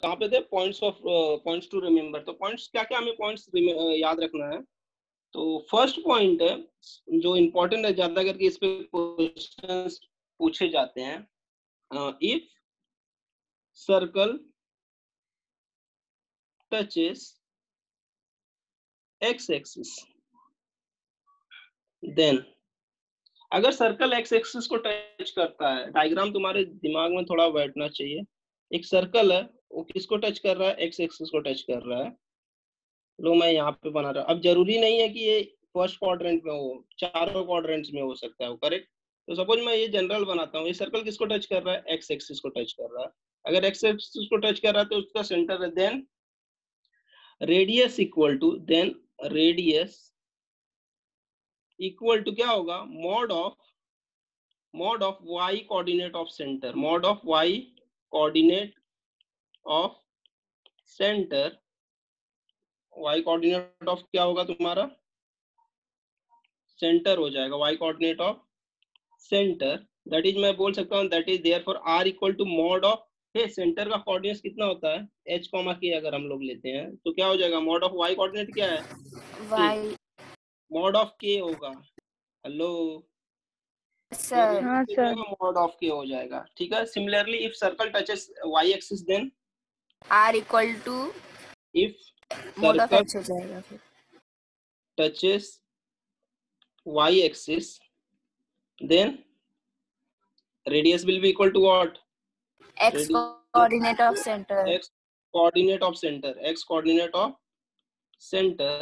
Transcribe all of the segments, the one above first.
कहाँ पे थे? Points to remember. तो पॉइंट्स क्या क्या हमें पॉइंट्स याद रखना है। तो फर्स्ट पॉइंट है जो इम्पोर्टेंट है, ज्यादा करके इस पे क्वेश्चंस पूछे जाते हैं। If circle touches x axis then, अगर सर्कल एक्स एक्सिस को टच करता है, डायग्राम तुम्हारे दिमाग में थोड़ा बैठना चाहिए। एक सर्कल है, वो किसको टच कर रहा है? एक्स एक्सिस को टच कर रहा है। लो मैं यहाँ पे बना रहा हूँ। अब जरूरी नहीं है कि ये फर्स्ट क्वाड्रेंट में हो, चारों क्वाड्रेंट्स में हो सकता है वो, करेक्ट। तो सपोज मैं ये जनरल बनाता हूँ, ये सर्कल किसको टच कर रहा है? एक्स एक्सिस को टच कर रहा है। अगर एक्स एक्सिस को टच कर रहा है तो उसका सेंटर है, then radius equal to, then radius equal to क्या होगा? Mod of y coordinate of centre, mod of y coordinate of centre. y coordinate of क्या होगा तुम्हारा? सेंटर हो जाएगा, y coordinate of centre. That is, मैं बोल सकता हूँ that is therefore r equal to mod of, hey centre का कोऑर्डिनेट कितना होता है? h कॉमा k अगर हम लोग लेते हैं तो क्या हो जाएगा? मॉड ऑफ y कोऑर्डिनेट क्या है? k, मॉड ऑफ k होगा। Hello sir. हाँ सर। मॉड ऑफ k हो जाएगा, ठीक है। Similarly if circle touches y axis, then r equal to if mod of circle x हो जाएगा फिर। Touches y axis, then radius will be equal to what? x coordinate of center, x coordinate of center, x coordinate of center।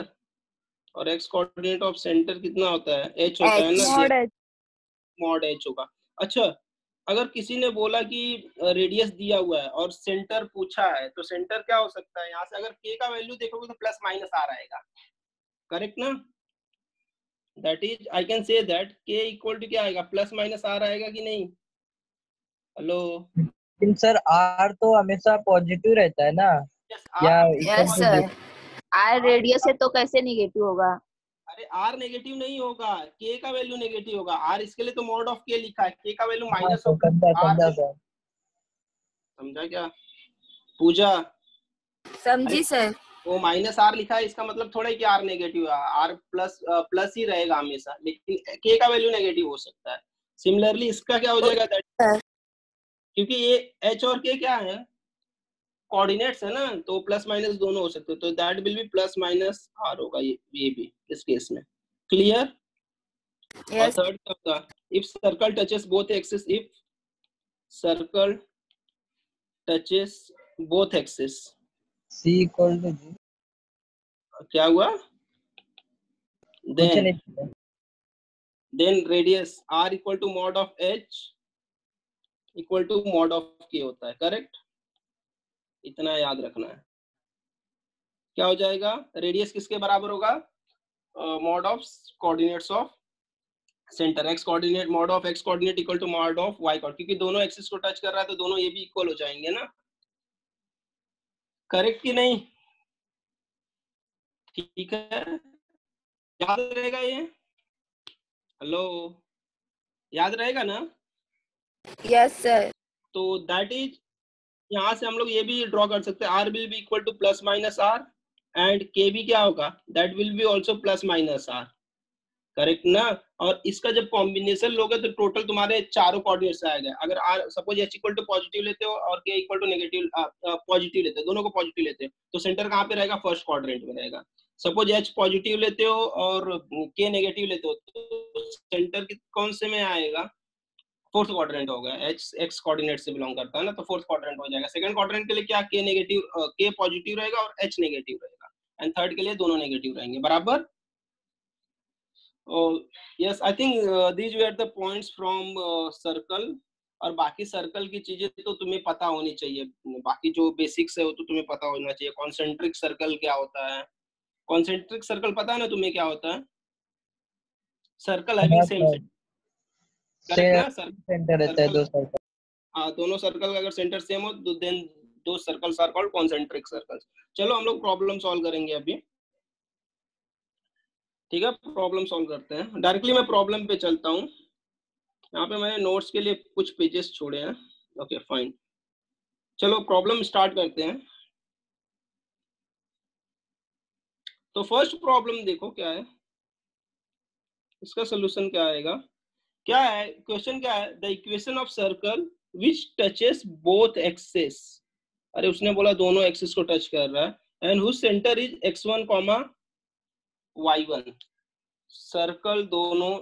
और x coordinate of center कितना होता है? h होता है ना, मॉड एच। मॉड h होगा। अच्छा, अगर किसी ने बोला कि रेडियस दिया हुआ है और सेंटर पूछा है, तो सेंटर क्या हो सकता है? यहाँ से अगर k का वैल्यू देखोगे तो प्लस माइनस आ रहेगा, करेक्ट ना। That is I can say that k equal to क्या आएगा? प्लस माइनस आ रहेगा कि नहीं? हेलो, लेकिन सर आर तो हमेशा पॉजिटिव रहता है ना, या यस सर। r रेडियस है तो कैसे निगेटिव होगा? अरे आर नेगेटिव नहीं होगा, के का वैल्यू नेगेटिव होगा। आर इसके लिए तो मॉड ऑफ के लिखा है, के का वैल्यू माइनस होगा। समझा सर। समझा क्या पूजा? समझी सर। वो माइनस आर लिखा है, इसका मतलब थोड़ा ही कि आर नेगेटिव है, आर प्लस प्लस ही रहेगा हमेशा, लेकिन के का वैल्यू नेगेटिव हो सकता है। सिमिलरली इसका क्या हो जाएगा? दैट, क्योंकि ये एच और के क्या है? कोऑर्डिनेट्स है ना, तो प्लस माइनस दोनों हो सकते हैं, तो that will be plus minus r होगा ये भी इस केस में। क्लियर? और थर्ड का, if circle touches both axis, if circle touches both axis, C equal to G, क्या हुआ? Then radius r equal to mod of h equal to mod of k होता है, करेक्ट। इतना याद रखना है। क्या हो जाएगा? रेडियस किसके बराबर होगा? Mod of coordinates of centre, x coordinate, mod of x coordinate equal to mod of y coordinate, क्योंकि दोनों एक्सिस को टच कर रहा है तो दोनों ये भी इक्वल हो जाएंगे ना, करेक्ट कि नहीं? ठीक है, याद रहेगा ये? हेलो, याद रहेगा ना? Yes sir. तो दैट इज, यहाँ से हम लोग ये भी ड्रॉ कर सकते हैं, r will be equal two plus minus r and k भी क्या होगा? That will be also plus minus r, correct ना। और इसका जब कॉम्बिनेशन लोगे तो टोटल तुम्हारे चारों कोऑर्डिनेट्स आएगा। अगर r suppose h equal to positive लेते हो और k equal to negative positive लेते हो, दोनों को पॉजिटिव लेते हो, तो सेंटर कहाँ पे रहेगा? फर्स्ट क्वाड्रेंट में रहेगा। सपोज h पॉजिटिव लेते हो और k नेगेटिव लेते हो, तो सेंटर कौन से में आएगा? फोर्थ क्वाड्रेंट होगा। एच एक्स कोऑर्डिनेट से बिलोंग करता है ना, तो फोर्थ क्वाड्रेंट हो जाएगा। सेकंड क्वाड्रेंट के लिए क्या? के नेगेटिव, के पॉजिटिव रहेगा और एच नेगेटिव रहेगा, एंड थर्ड के लिए दोनों नेगेटिव रहेंगे, बराबर। Yes, I think these were the points from circle. और बाकी सर्कल की चीजें तो तुम्हें पता होनी चाहिए, बाकी जो बेसिक्स है वो तो तुम्हें पता होना चाहिए। कॉन्सेंट्रिक सर्कल क्या होता है? कॉन्सेंट्रिक सर्कल पता है ना तुम्हें क्या होता है? Circle having same centre, correct ना? सेंटर रहता है दो सर्कल। हाँ, दोनों सर्कल का अगर सेंटर सेम हो तो देन दो circles are called concentric circles. चलो हम लोग प्रॉब्लम सॉल्व करेंगे अभी, ठीक है। प्रॉब्लम सॉल्व करते हैं, डायरेक्टली मैं प्रॉब्लम पे चलता हूँ। यहाँ पे मैंने नोट्स के लिए कुछ पेजेस छोड़े हैं, ओके फाइन। चलो प्रॉब्लम स्टार्ट करते हैं। तो फर्स्ट प्रॉब्लम देखो क्या है, इसका सोल्यूशन क्या आएगा। क्या है क्वेश्चन, क्या है, the equation of circle which touches both axes. अरे उसने बोला दोनों एक्सिस को टच कर रहा है। And whose centre is x1 comma y1। Circle दोनों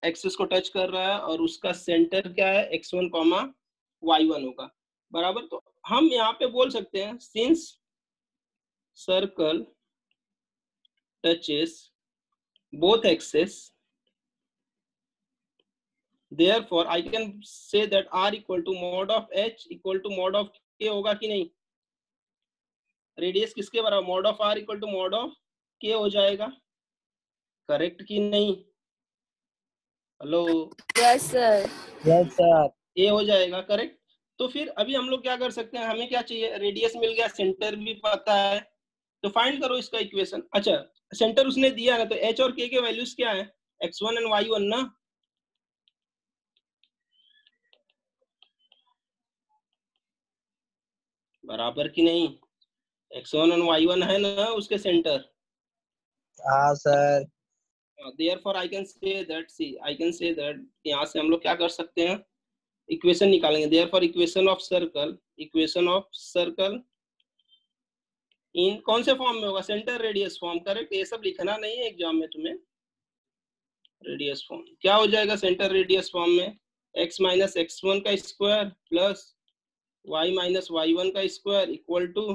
एक्सिस को टच कर रहा है और उसका सेंटर क्या है, x1 कॉमा y1 होगा, बराबर। तो हम यहाँ पे बोल सकते हैं since circle touches both axes, therefore I can say that r equal to mod of h equal to mod of k होगा कि नहीं। रेडियस किसके बराबर, mod of r equal to mod of k हो जाएगा, करेक्ट कि नहीं। Hello, yes sir. Yes sir. A हो जाएगा करेक्ट। तो फिर अभी हम लोग क्या कर सकते हैं, हमें क्या चाहिए, रेडियस मिल गया, सेंटर भी पता है, तो फाइंड करो इसका इक्वेशन। अच्छा सेंटर उसने दिया ना, तो h और k के वैल्यूज क्या है, x1 एंड y1 ना। बराबर कि नहीं, x1 और y1 है ना उसके सेंटर। हाँ sir. therefore I can say that, see I can say that यहाँ से हम लोग क्या कर सकते हैं, इक्वेशन निकालेंगे। therefore इक्वेशन ऑफ सर्कल इन कौन से फॉर्म में होगा, सेंटर रेडियस फॉर्म, करेक्ट। ये सब लिखना नहीं है एग्जाम में तुम्हें। रेडियस फॉर्म क्या हो जाएगा, सेंटर रेडियस फॉर्म में x माइनस x1 का square plus y minus y1 का square equal to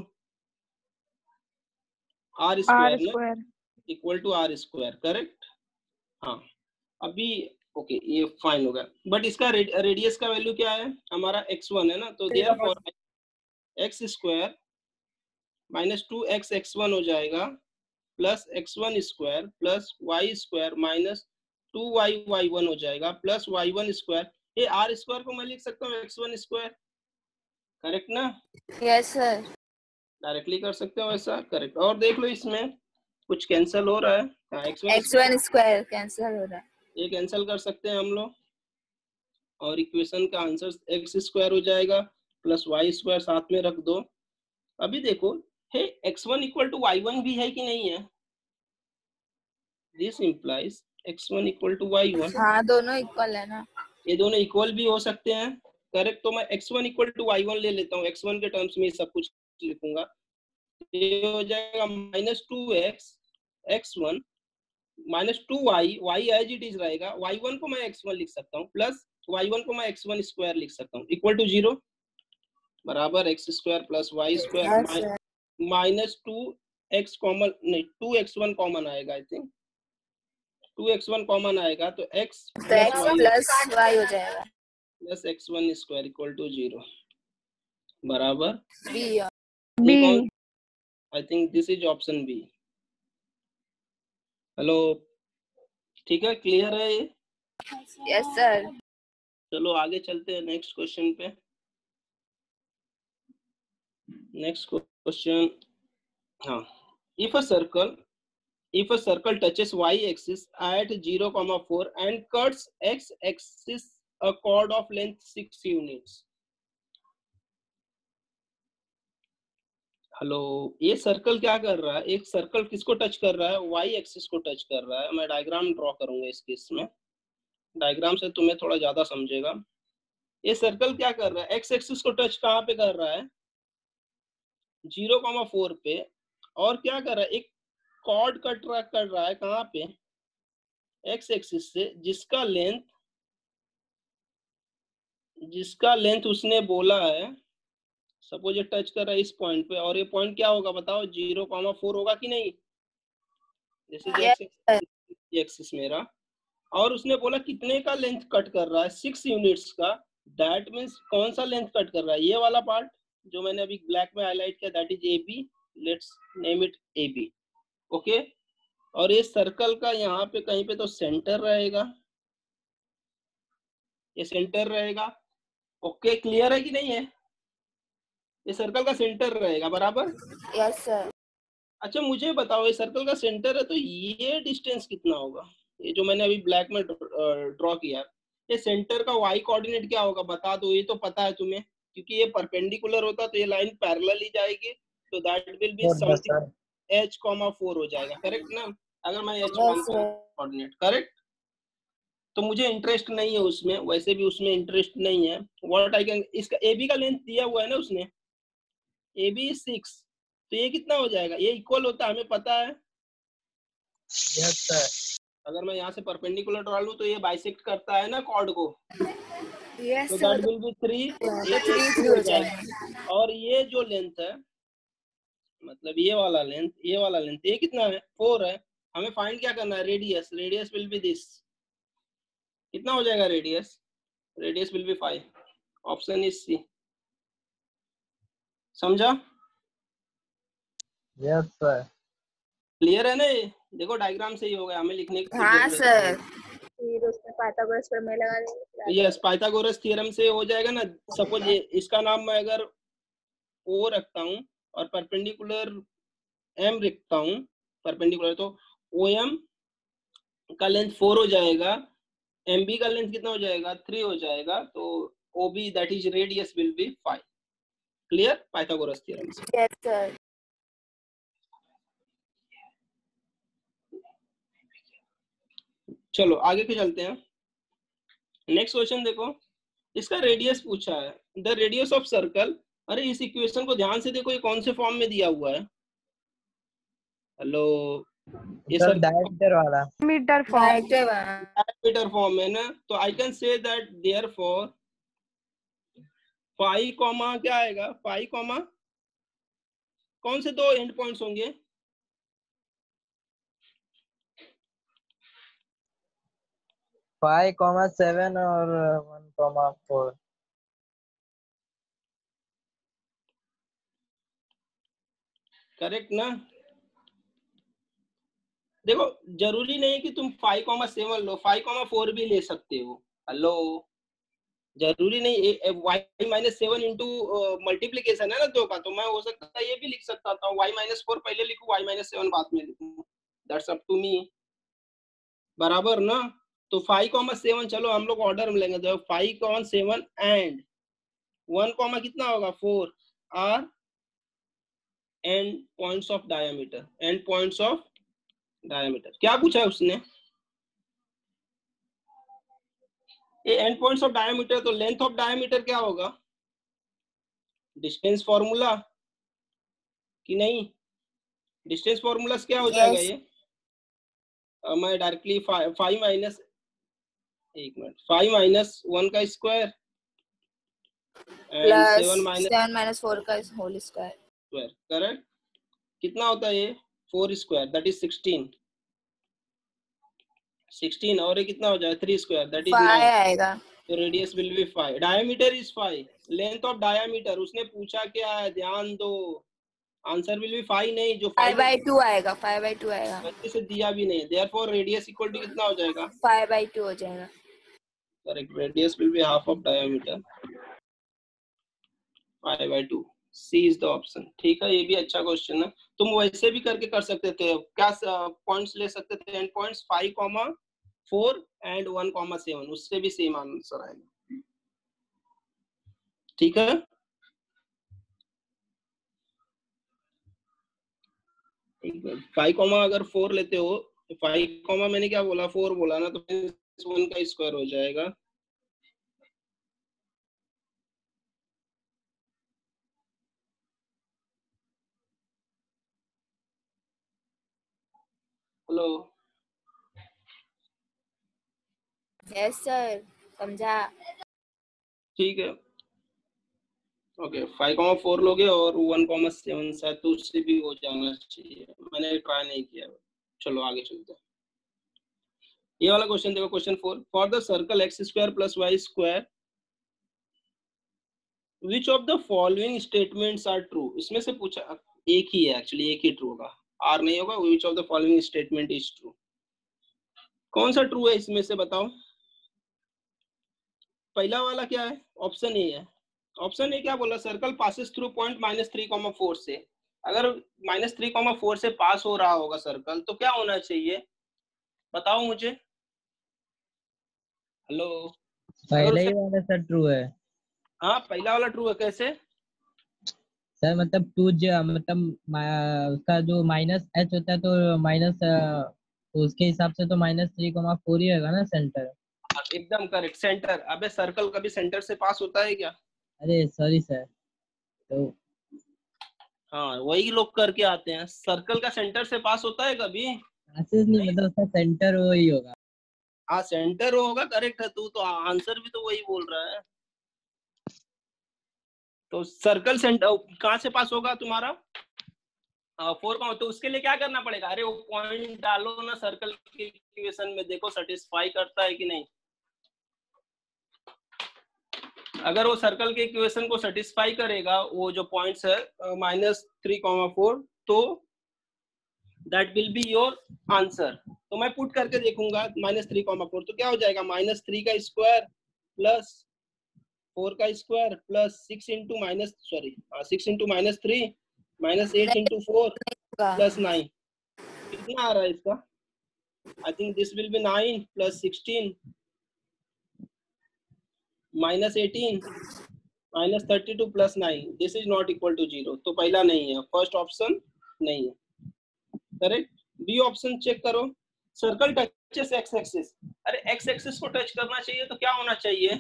r square ना, equal to r square, correct. हाँ अभी ओके ये फाइन होगा, बट इसका रेडियस का वैल्यू क्या है, हमारा x1 है ना, तो therefore x square minus 2x x1 हो जाएगा plus x1 square plus y square minus 2y y1 हो जाएगा प्लस y1 स्क्वायर। ये r स्क्वायर को मैं लिख सकता हूँ x1 स्क्वायर, करेक्ट ना। Yes sir. डायरेक्टली कर सकते हो ऐसा, करेक्ट। और देख लो इसमें कुछ कैंसिल हो रहा है, हाँ x1 स्क्वायर कैंसिल हो रहा है, ये कैंसिल कर सकते हैं हम लोग, और इक्वेशन का आंसर x स्क्वायर हो जाएगा प्लस y स्क्वायर साथ में रख दो। अभी देखो है x1 इक्वल टू y1 भी है कि नहीं है, this implies x1 equal to y1। हाँ दोनों इक्वल है ना, ये दोनों इक्वल भी हो सकते हैं, करेक्ट। तो मैं x1 इक्वल टू y1 ले लेता हूँ, x1 के टर्म्स में सब कुछ लिखूंगा। ये हो जाएगा minus 2x x1 minus 2y, y as it is रहेगा, y1 को मैं x1 लिख सकता हूँ प्लस y1 को मैं x1 स्क्वायर लिख सकता हूँ इक्वल टू 0, बराबर x square plus y square minus 2x common, नहीं 2x1 कॉमन आएगा, आई थिंक 2x1 कॉमन आएगा तो x प्लस y हो जाएगा plus x1 square equal to 0, बराबर बी। कौन, I think this is option B. Hello ठीक है, क्लियर है ये। Yes sir. चलो आगे चलते हैं नेक्स्ट क्वेश्चन पे। नेक्स्ट क्वेश्चन, हाँ, if a circle touches y axis at 0,4 and cuts x axis a chord of length 6 units। Hello, ये सर्कल क्या कर रहा है, एक सर्कल किसको टच कर रहा है, y एक्सिस को टच कर रहा है। मैं डायग्राम ड्रॉ करूंगा इस केस में, डायग्राम से तुम्हें थोड़ा ज्यादा समझेगा। ये सर्कल क्या कर रहा है, x एक्सिस को टच कहाँ पे कर रहा है, 0,4 पे, और क्या कर रहा है, एक कॉर्ड कट कर रहा है कहाँ पे, x एक्सिस से, जिसका लेंथ उसने बोला है, सपोज ये टच कर रहा है इस पॉइंट पे, और ये पॉइंट क्या होगा बताओ, 0,4 होगा कि नहीं, जैसे एक्सिस मेरा, और उसने बोला कितने का लेंथ कट कर रहा है, 6 यूनिट्स का। दैट मीन्स कौन सा लेंथ कट कर रहा है, ये वाला पार्ट जो मैंने अभी ब्लैक में हाईलाइट किया, that is AB, let's name it AB, okay. और ये सर्कल का यहाँ पे कहीं पे तो सेंटर रहेगा, ये सेंटर रहेगा, ओके क्लियर है कि नहीं है, ये सर्कल का सेंटर रहेगा, बराबर। Yes sir. अच्छा मुझे बताओ, ये सर्कल का सेंटर है तो ये डिस्टेंस कितना होगा, ये जो मैंने अभी ब्लैक में ड्रॉ किया, ये सेंटर का y कोऑर्डिनेट क्या होगा बता दो, ये तो पता है तुम्हें, क्योंकि ये परपेंडिकुलर होता तो ये लाइन पैरेलल ही जाएगी, तो that will be 4 10 something sir. h,4 हो जाएगा, करेक्ट ना? अगर मैं h Yes, मानता हूँ sir. Coordinate, correct. तो मुझे इंटरेस्ट नहीं है उसमें, वैसे भी उसमें इंटरेस्ट नहीं है। व्हाट आई कैन, इसका AB का लेंथ दिया हुआ है ना उसने, AB 6, तो ये कितना हो जाएगा? ये इक्वल होता है, हमें पता है। Yes sir. अगर मैं यहाँ से परपेंडिकुलर ड्रा लूं तो ये बाइसेक्ट करता है ना कॉर्ड को, Yes, तो sir. दैट विल बी 3, ये तो 3 हो हो जाएगा। जाएगा। और ये जो लेंथ है, मतलब ये वाला लेंथ, ये कितना है? 4 है। हमें फाइंड क्या करना है? Radius. Radius will be this. कितना हो जाएगा radius? Radius will be 5। Option is C. समझा? Yes sir. क्लियर है ना? ये देखो डायग्राम से ही होगा, हमें लिखने की हाँ जरूरत सर। नहीं। फिर उसमें पाइथागोरस प्रमेय लगा देंगे। यस, पाइथागोरस थ्योरम से हो जाएगा ना। सपोज ये इसका नाम मैं अगर O रखता हूँ और परपेंडिकुलर M रखता हूँ, परपेंडिकुलर, तो OM का लेंथ 4 हो जाएगा, MB का लेंथ कितना हो जाएगा? 3 हो जाएगा, तो OB that is radius will be 5। Clear? Pythagoras theorem से। Yes sir. चलो आगे के चलते हैं। नेक्स्ट क्वेश्चन देखो, इसका रेडियस पूछा है, द रेडियस ऑफ सर्कल। अरे इस इक्वेशन को ध्यान से देखो, ये कौन से फॉर्म में दिया हुआ है? हेलो, ये सर सर डायमीटर वाला। Metre form. डायमीटर फॉर्म है ना, तो I can say that therefore phi comma क्या आएगा? फाई कॉमा कौन से दो एंड पॉइंट्स होंगे? 5,7 और 1,4। करेक्ट ना? देखो जरूरी नहीं कि तुम 5,7 लो, 5,4 भी ले सकते हो। हेलो, जरूरी नहीं। y-7 इंटू मल्टीप्लीकेशन है ना दो का, तो मैं हो सकता है ये भी लिख सकता था, y-4 पहले लिखूं, y-7 बाद में लिखूं, दैट्स अप टू मी। बराबर ना? तो 5,7 चलो हम लोग ऑर्डर में लेंगे, तो 5,7 एंड 1, कितना होगा? 4 r end points of diameter. End points of diameter क्या पूछा है उसने? ये एंड पॉइंट्स ऑफ डायमीटर, तो लेंथ ऑफ डायमीटर क्या होगा? डिस्टेंस फॉर्मूला कि नहीं? डिस्टेंस फॉर्मूला क्या हो जाएगा यस। ये? मैं डायरेक्टली 5 माइनस, एक मिनट, 5 माइनस 1 का स्क्वायर एंड प्लस 7 माइनस 7 - 4 का होल स्क्वायर। स्क्वायर। करेक्ट? कितना होता है ये? 4 स्क्वायर दैट इज 16। 16 और ये कितना हो जाएगा? 3 स्क्वायर दैट इज 9। 5 आएगा। तो radius will be 5, diameter is 5, length of diameter उसने पूछा क्या है? ध्यान दो, आंसर विल बी 5 नहीं, जो 5/2 आएगा। 5/2 आएगा। वैसे से दिया भी नहीं। देयरफॉर रेडियस इक्वल टू कितना हो जाएगा? 5/2 हो जाएगा। Correct, radius will be half of diameter, 5/2। C is the option. ठीक है, ये भी अच्छा क्वेश्चन है। तुम वैसे भी करके कर सकते थे, क्या पॉइंट्स ले सकते थे? एंड पॉइंट्स 5,4 एंड 1,7, उससे भी सेम आंसर आएगा। ठीक है, एक बार 5, अगर 4 लेते हो तो 5, मैंने क्या बोला? 4 बोला ना, तो 1 का स्क्वायर हो जाएगा। हेलो, यस सर, समझा। ठीक है, ओके। 5,4 लोगे और 1,7 शायद, तो उससे भी हो जाना चाहिए, मैंने ट्राई नहीं किया। चलो आगे चलते हैं। ये वाला क्वेश्चन देखो, question 4, for the circle x square plus y square which of the following statements are true. इसमें से पूछा, एक ही है एक्चुअली, एक ही ट्रू होगा, आर नहीं होगा। विच of the following statement is true, कौन सा ट्रू है इसमें से बताओ? पहला वाला क्या है? ऑप्शन ए है। ऑप्शन ए क्या बोला? सर्कल पासेस थ्रू पॉइंट -3,4 से। अगर -3,4 से पास हो रहा होगा सर्कल, तो क्या होना चाहिए? बताओ मुझे। हेलो, अगर पहले उसे ही वाला सर ट्रू है। हाँ पहला वाला ट्रू है, कैसे? सर मतलब टू जो मतलब उसका जो माइनस एच होता है तो माइनस तो उसके हिसाब से तो -3,4 ही होगा ना सेंटर। एकदम करेक्ट, सेंटर। अबे सर्कल कभी सेंटर से पास होता है क्या? अरे सॉरी सर। तो हाँ वही लोग करके आते हैं, सर्कल का सेंटर से पास होता है कभी? क्लासेस नहीं, नहीं। मतलब उसका सेंटर वही होगा। हाँ सेंटर होगा, करेक्ट है। तू तो आंसर भी तो वही बोल रहा है। तो सर्कल सेंटर कहाँ से पास होगा तुम्हारा? 4 का, तो उसके लिए क्या करना पड़ेगा? अरे वो पॉइंट डालो ना सर्कल के इक्वेशन में, देखो सेटिस्फाई करता है कि नहीं। अगर वो सर्कल के इक्वेशन को सेटिस्फाई करेगा, वो जो पॉइंट्स है -3,4, तो that will be your answer. तो मैं पुट करके देखूंगा -3,4, तो क्या हो जाएगा? -3 का स्क्वायर प्लस 4 का square plus 6 into minus, sorry 6 into -3 -8 into 4 plus 9। कितना आ रहा है इसका? I think this will be 9 plus 16 -18 -32 plus 9। This is not equal to 0, तो पहला नहीं है, फर्स्ट ऑप्शन नहीं है, करेक्ट। बी ऑप्शन चेक करो। Circle touches x axis. अरे एक्स एक्सिस को टच करना चाहिए तो क्या होना चाहिए?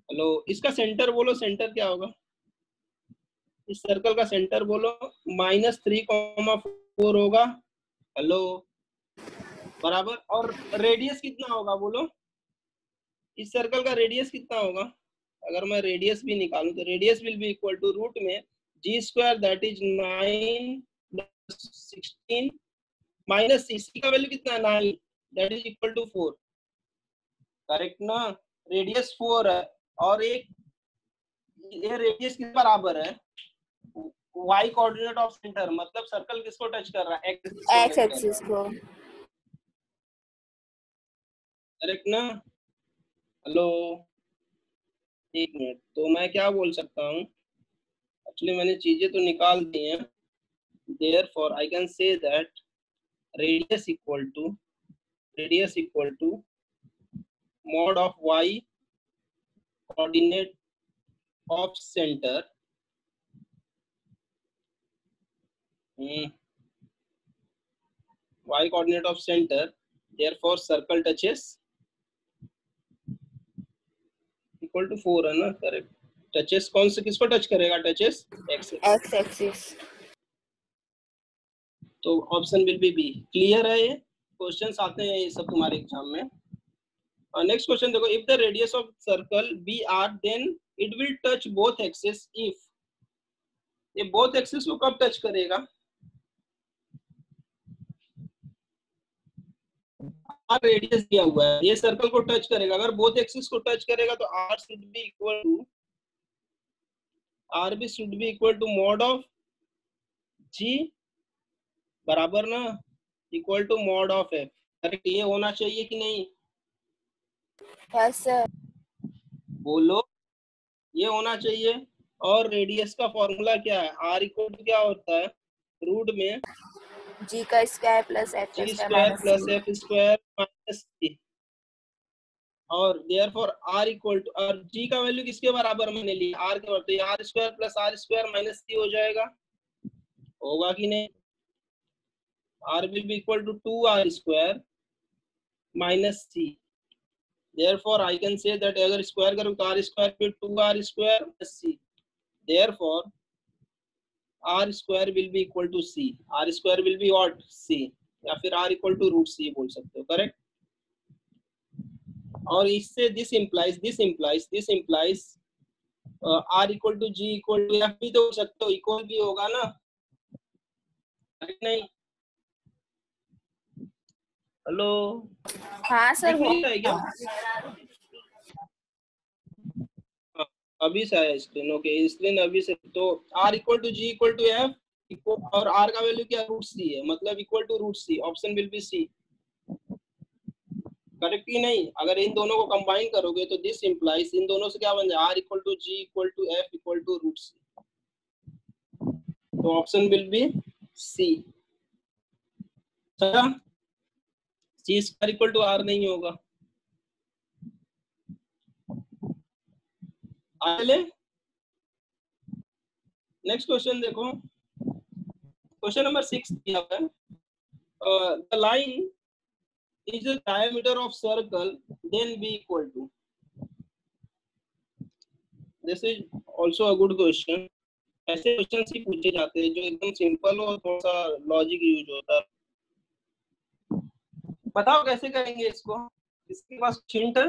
हेलो, इसका सेंटर बोलो, सेंटर क्या होगा? इस सर्कल का सेंटर बोलो। -3,4 होगा। हेलो, बराबर। और रेडियस कितना होगा बोलो? इस सर्कल का रेडियस कितना होगा? अगर मैं रेडियस भी निकालूं तो radius will be equal to root में G square, that is 9 plus 16 minus C का वैल्यू कितना है? 9, that is equal to 4, correct ना? रेडियस 4 है, और एक ये रेडियस किस बराबर है? y कोऑर्डिनेट ऑफ सेंटर, मतलब सर्कल किसको टच कर रहा है? एक्स को एक्स टच कर रहा एक्सिस है, को। करेक्ट ना? हेलो, एक मिनट, तो मैं क्या बोल सकता हूँ? एक्चुअली मैंने चीजें तो निकाल दी हैं। therefore I can say that radius equal to mod of y coordinate of center y coordinate of center, therefore circle touches equal to 4 है ना, करेक्ट। टचेस कौन से, किसको टच करेगा? Touches X. X axis. तो option will be B. Clear है? ये questions आते हैं ये सब तुम्हारे एग्जाम में। नेक्स्ट क्वेश्चन देखो, if the radius of circle be r then it will touch both axis if. ये बोथ एक्सिस को कब टच करेगा? आर रेडियस दिया हुआ है, ये सर्कल को टच करेगा। अगर बोथ एक्सिस को टच करेगा तो R should be equal to mod of G, बराबर ना, equal to mod of F. Correct, ये होना चाहिए कि नहीं? Yes sir. बोलो, ये होना चाहिए। और रेडियस का फॉर्मूला क्या है? आर इक्वल टू क्या होता है? रूट में जी का स्क्वायर प्लस एफ का जी स्क्वायर स्क्वायर माइनस प्लस सी। एफ स्क्वायर माइनस सी। और देयरफॉर आर इक्वल टू, और जी का वैल्यू किसके बराबर मैंने लिया? आर के बराबर, तो ये R square plus R square minus C हो जाएगा। होगा कि नहीं? R will be equal to 2r square minus C. Therefore I can say that अगर स्क्वायर करूं तो आर स्क्वायर फिर 2r square minus C. Therefore R square will be equal to C. R square will be what? C, या फिर R equal to root C बोल सकते हो, correct. और इससे this implies are equal to ji equal to f भी तो हो सकते हो, इक्वल भी होगा ना, नहीं? हेलो, हाँ सर दिख हो। नहीं रहा है क्या? हाँ, अभी से आया स्क्रीन, ओके स्क्रीन अभी से। तो R equal to ji equal to F, और आर का वैल्यू क्या? रूट सी है, मतलब equal to root C. Option will be C, correct ही नहीं? अगर इन दोनों को कंबाइन करोगे तो दिस इंप्लाइज इन दोनों से क्या बन जाए? R equal to ji equal to F equal to root C. तो option will be C. C square equal to R नहीं होगा। आगे नेक्स्ट क्वेश्चन देखो, क्वेश्चन नंबर 6 दिया हुआ है, the line is the diameter of circle, then b equal to. This is also a good question. ऐसे question ही पूछे जाते हैं जो एकदम सिंपल हो, थोड़ा सा लॉजिक यूज होता है। बताओ कैसे करेंगे इसको, इसके पास हिंट है?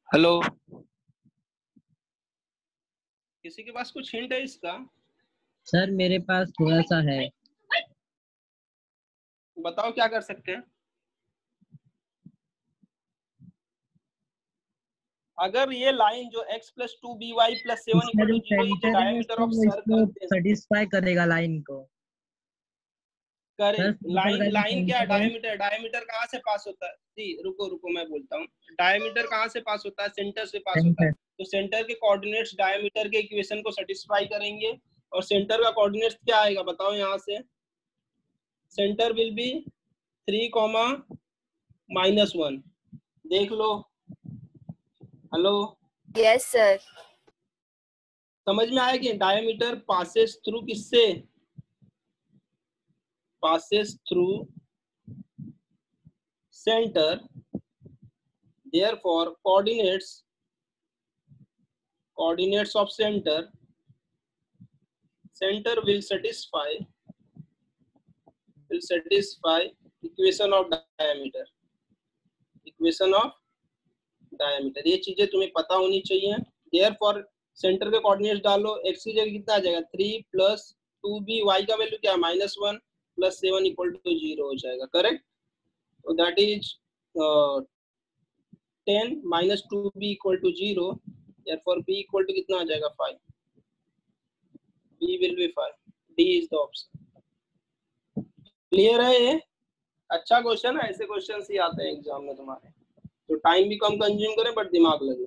हेलो, किसी के पास कुछ हिंट है इसका? सर मेरे पास थोड़ा सा है। बताओ क्या कर सकते हैं। अगर ये लाइन जो x plus 2by plus 7 equal to 0 is the diameter of circle, satisfy करेगा लाइन को। करेक्ट। लाइन क्या है? डायमीटर। डायमीटर कहाँ से पास होता है? जी रुको मैं बोलता हूँ। डायमीटर कहाँ से पास होता है? सेंटर से पास होता है। तो सेंटर के कोऑर्डिनेट्स डायमीटर के इक्वेशन को सेटिस्फाई करेंगे, और सेंटर का कोऑर्डिनेट्स क्या आएगा बताओ? यहाँ से सेंटर विल बी 3,-1। देख लो। Hello, yes sir. समझ में आया कि डायमीटर पासेस थ्रू किससे? passes through center, therefore coordinates of center will satisfy equation of diameter। ये चीजें तुम्हें पता होनी चाहिए। therefore सेंटर के कोऑर्डिनेट्स डालो, x की जगह कितना आ जाएगा? 3 + 2b, y का वैल्यू क्या है? -1 + 7 = 0 हो जाएगा। करेक्ट। तो that is 10 - 2b = 0, therefore b = कितना आ जाएगा? 5। b will be 5। d is the option। Clear है ये? अच्छा क्वेश्चन है, ऐसे क्वेश्चन ही आते हैं एग्जाम में तुम्हारे, तो टाइम भी कम कंज्यूम करें बट दिमाग लगे।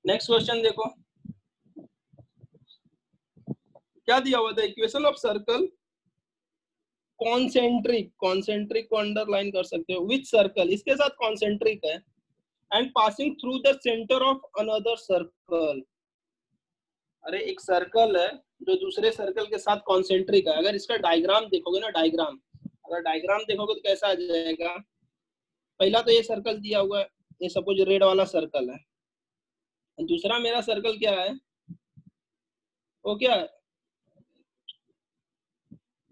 नेक्स्ट क्वेश्चन देखो, क्या दिया हुआ था? इक्वेशन ऑफ सर्कल कॉन्सेंट्रिक को अंडरलाइन कर सकते हो। विच सर्कल, इसके साथ कॉन्सेंट्रिक है, and passing through the centre of another circle. अरे एक सर्कल है जो दूसरे सर्कल के साथ कॉन्सेंट्रिक है। अगर इसका डायग्राम देखोगे ना, अगर डायग्राम देखोगे तो कैसा आ जाएगा? पहला तो ये सर्कल दिया हुआ है, ये सपोज रेड वाला सर्कल है। दूसरा मेरा सर्कल क्या है? वो क्या है?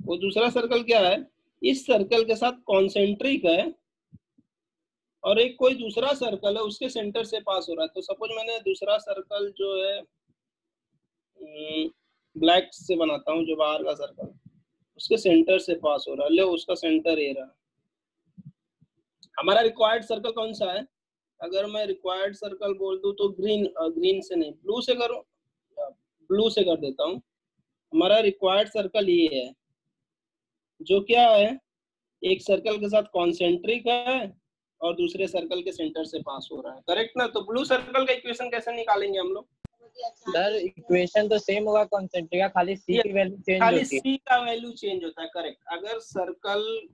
वो दूसरा सर्कल क्या है? इस सर्कल के साथ कॉन्सेंट्रिक है, और एक कोई दूसरा सर्कल है उसके सेंटर से पास हो रहा है। तो सपोज मैंने दूसरा सर्कल जो है ब्लैक से बनाता हूँ, जो बाहर का सर्कल उसके सेंटर से पास हो रहा है। ले उसका सेंटर ये रहा। हमारा रिक्वायर्ड सर्कल कौन सा है? अगर मैं रिक्वायर्ड सर्कल बोल दूं तो ग्रीन से नहीं, ब्लू से करूं, ब्लू से कर देता हूं। हमारा रिक्वायर्ड सर्कल ये है, जो क्या है? एक सर्कल के साथ कॉन्सेंट्रिक है और दूसरे सर्कल के सेंटर से पास हो रहा है। करेक्ट ना? तो ब्लू सर्कल का इक्वेशन कैसे निकालेंगे हम लोग? सर इक्वेशन तो सेम होगा कॉन्सेंट्रिक का, खाली c की वैल्यू चेंज होती है। खाली c का वैल्यू चेंज होता है। करेक्ट। अगर सर्कल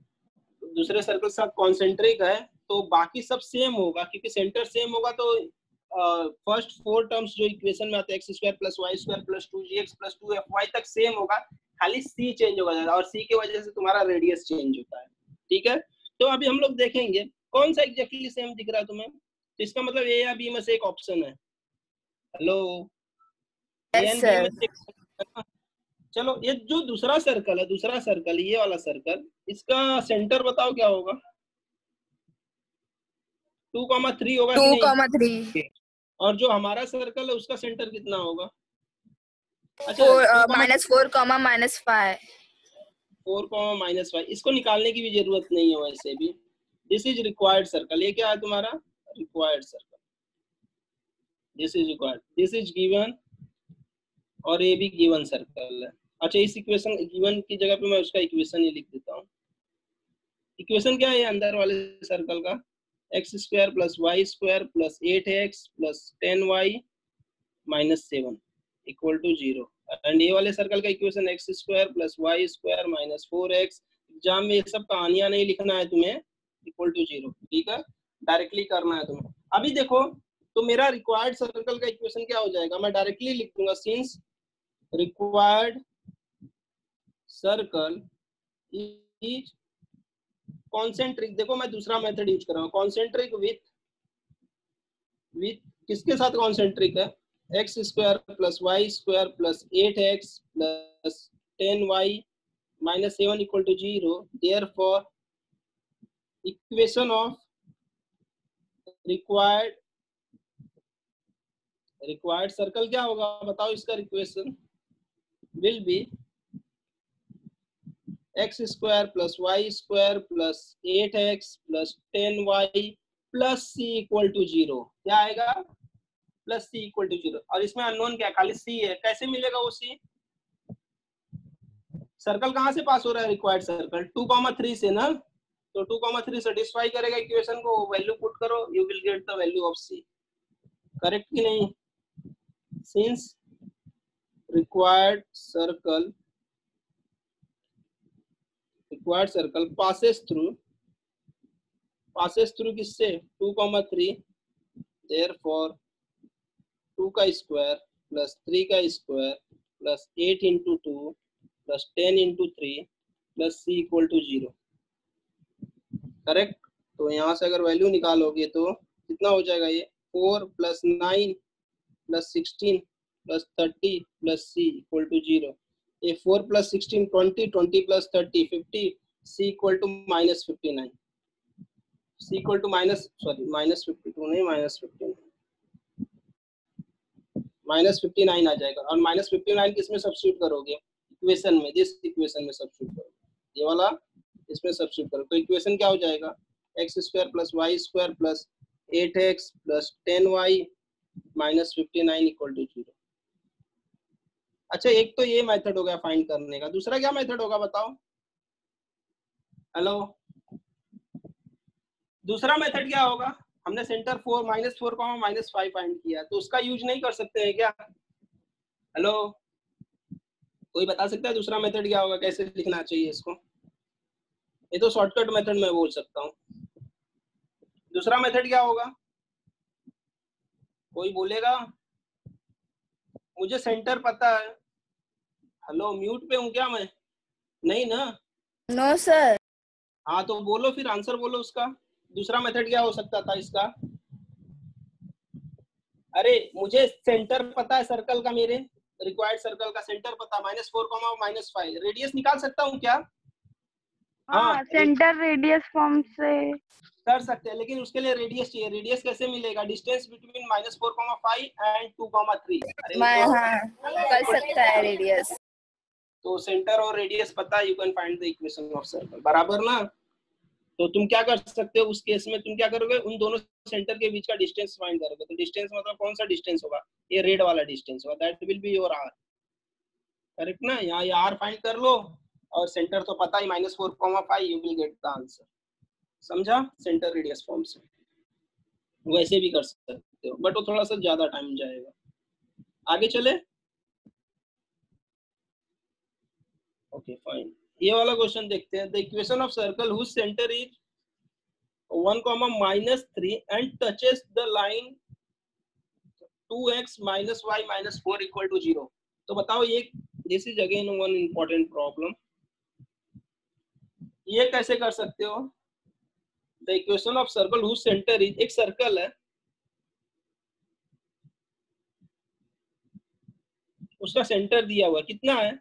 दूसरे सर्कल के साथ कॉन्सेंट्रिक है तो बाकी सब सेम होगा, क्योंकि सेंटर सेम होगा। तो फर्स्ट 4 टर्म्स जो इक्वेशन में आते हैं, x² + y² + 2gx + 2fy तक सेम होगा, खाली c चेंज होगा, और c की वजह से तुम्हारा रेडियस चेंज होता है। ठीक है। तो अभी हम लोग देखेंगे कौन सा एग्जैक्टली सेम दिख रहा है तुम्हें। तो इसका मतलब ए या बी में से एक ऑप्शन है। Hello, yes sir. चलो, ये जो दूसरा सर्कल है, ये वाला सर्कल, इसका सेंटर बताओ क्या होगा? 2,3 होगा कि नहीं? 2,3। और जो हमारा सर्कल है उसका सेंटर कितना होगा? अच्छा, -4, -5। 4, -5। इसको निकालने की भी जरूरत नहीं है वैसे भी। This is required circle. ये क्या है तुम्हारा? Required circle. This is required, this is given, और ये भी गिवन सर्कल है। अच्छा, इस इक्वेशन गिवन की जगह पे मैं उसका इक्वेशन ही लिख देता हूँ। इक्वेशन क्या है अंदर वाले सर्कल का? x² + y² + 8x + 10y - 7 = 0। And ये वाले सर्कल का equation x² + y² - 4x exam में ये सब कहानियां नहीं लिखना है तुम्हें, इक्वल टू 0, ठीक है, डायरेक्टली करना है तुम्हें। अभी देखो, तो मेरा रिक्वायर्ड सर्कल का इक्वेशन क्या हो जाएगा, मैं डायरेक्टली लिख दूंगा, since required circle is concentric. देखो मैं दूसरा मेथड यूज कर रहा हूँ, कॉन्सेंट्रिक विथ किसके साथ कॉन्सेंट्रिक है, x square plus y square plus 8x plus 10y minus 7 equal to 0। Therefore equation of required circle क्या होगा बताओ, इसका equation will be x square plus y square plus 8x plus 10y plus c equal to 0। क्या आएगा, plus c equal to 0। और इसमें unknown क्या, खाली c है, कैसे मिलेगा वो c, सर्कल कहाँ से पास हो रहा है, रिक्वायर्ड सर्कल 2,3 से ना, तो 2,3 सेटिस्फाई करेगा इक्वेशन को, वैल्यू पुट करो, you will get the value of c। Correct कि नहीं, since required circle passes through किससे, 2,3, therefore 2 का स्क्वायर प्लस 3 का square plus 8 into 2 plus 10 into 3 plus c equal to 0। Correct, तो यहाँ से अगर वैल्यू निकालोगे तो कितना हो जाएगा, ये 4 plus 9 plus 16 plus 30 plus c equal to 0। ये 4 plus 16 20, 20 plus 30 50, c equal to minus 59, c equal to minus 52 नहीं, माइनस 59 आ जाएगा। और माइनस 59 किसमें सब्स्टिट्यूट करोगे, इक्वेशन में, दिस इक्वेशन में सब्स्टिट्यूट करोगे, ये वाला इसमें सब्स्टिट्यूट करो, तो इक्वेशन क्या हो जाएगा, x square plus y square plus 8x plus 10y minus 59 equal to 0। अच्छा, एक तो ये मेथड हो गया फाइंड करने का, दूसरा क्या मेथड होगा बताओ, हेलो, दूसरा मेथड क्या होगा, हमने सेंटर 4 -4, -5 किया, तो उसका यूज नहीं कर सकते हैं क्या, हेलो, कोई बता सकता है दूसरा मेथड क्या होगा, कैसे लिखना चाहिए इसको, ये तो शॉर्टकट मेथड में बोल सकता हूँ, दूसरा मेथड क्या होगा, कोई बोलेगा, मुझे सेंटर पता है, हेलो म्यूट पे हूँ क्या मैं, नहीं ना, नो सर। हाँ तो बोलो, फिर आंसर बोलो उसका, दूसरा मेथड क्या हो सकता था इसका, अरे मुझे सेंटर पता है सर्कल का, मेरे रिक्वायर्ड सर्कल का सेंटर पता, -4, -5, रेडियस निकाल सकता हूँ क्या, हाँ सेंटर रेडियस फॉर्म से कर सकते हैं, लेकिन उसके लिए रेडियस चाहिए, रेडियस कैसे मिलेगा, डिस्टेंस बिटवीन -4, 5 एंड 2, 3। अरे कर सकता है रेडियस, तो सेंटर और रेडियस पता है, you can find the equation of circle, बराबर ना। तो तुम क्या कर सकते हो उस केस में, तुम क्या करोगे, उन दोनों सेंटर के बीच का डिस्टेंस फाइंड करोगे, तो डिस्टेंस मतलब कौन सा डिस्टेंस होगा, ये रेड वाला डिस्टेंस होगा, that will be your r. Correct ना, यहाँ ये आर फाइंड कर लो, और सेंटर तो पता ही -4, 5, you will get the answer, समझा, सेंटर रेडियस फॉर्म से वैसे भी कर सकते हो, बट वो थोड़ा सा ज्यादा टाइम जाएगा। आगे चले, ओके फाइन, ये वाला क्वेश्चन देखते हैं, the equation of circle whose centre is 1, -3 and touches the line 2x - y - 4 equal to 0। तो बताओ ये, this is again one important problem, ये कैसे कर सकते हो, the equation of circle whose centre is, एक सर्कल है, उसका सेंटर दिया हुआ कितना है,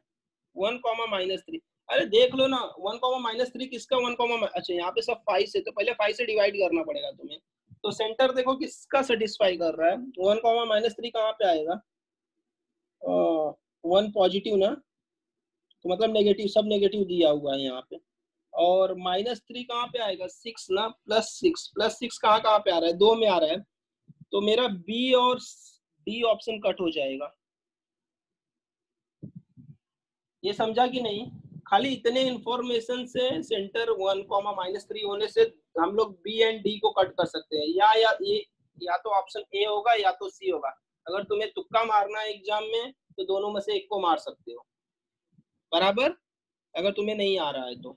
1, -3। अरे देख लो ना, 1, -3 किसका, 1, अच्छा यहाँ पे सब 5 से, तो पहले 5 से डिवाइड करना पड़ेगा तुम्हें, तो सेंटर देखो किसका सेटिस्फाई कर रहा है, 1, -3 कहाँ पे आएगा, 1 पॉजिटिव ना, तो मतलब नेगेटिव, सब नेगेटिव दिया हुआ है यहाँ पे, और -3 कहाँ पे आएगा, 6 ना, +6 कहाँ कहाँ पे आ रहा है, 2 में आ रहा है, तो मेरा बी और डी ऑप्शन कट हो जाएगा, ये समझा कि नहीं, खाली इतने इंफॉर्मेशन से सेंटर 1, -3 होने से हम लोग बी एंड डी को कट कर सकते हैं, या तो ऑप्शन ए होगा या तो सी होगा, अगर तुम्हें तुक्का मारना है एग्जाम में तो दोनों में से एक को मार सकते हो, बराबर, अगर तुम्हें नहीं आ रहा है तो,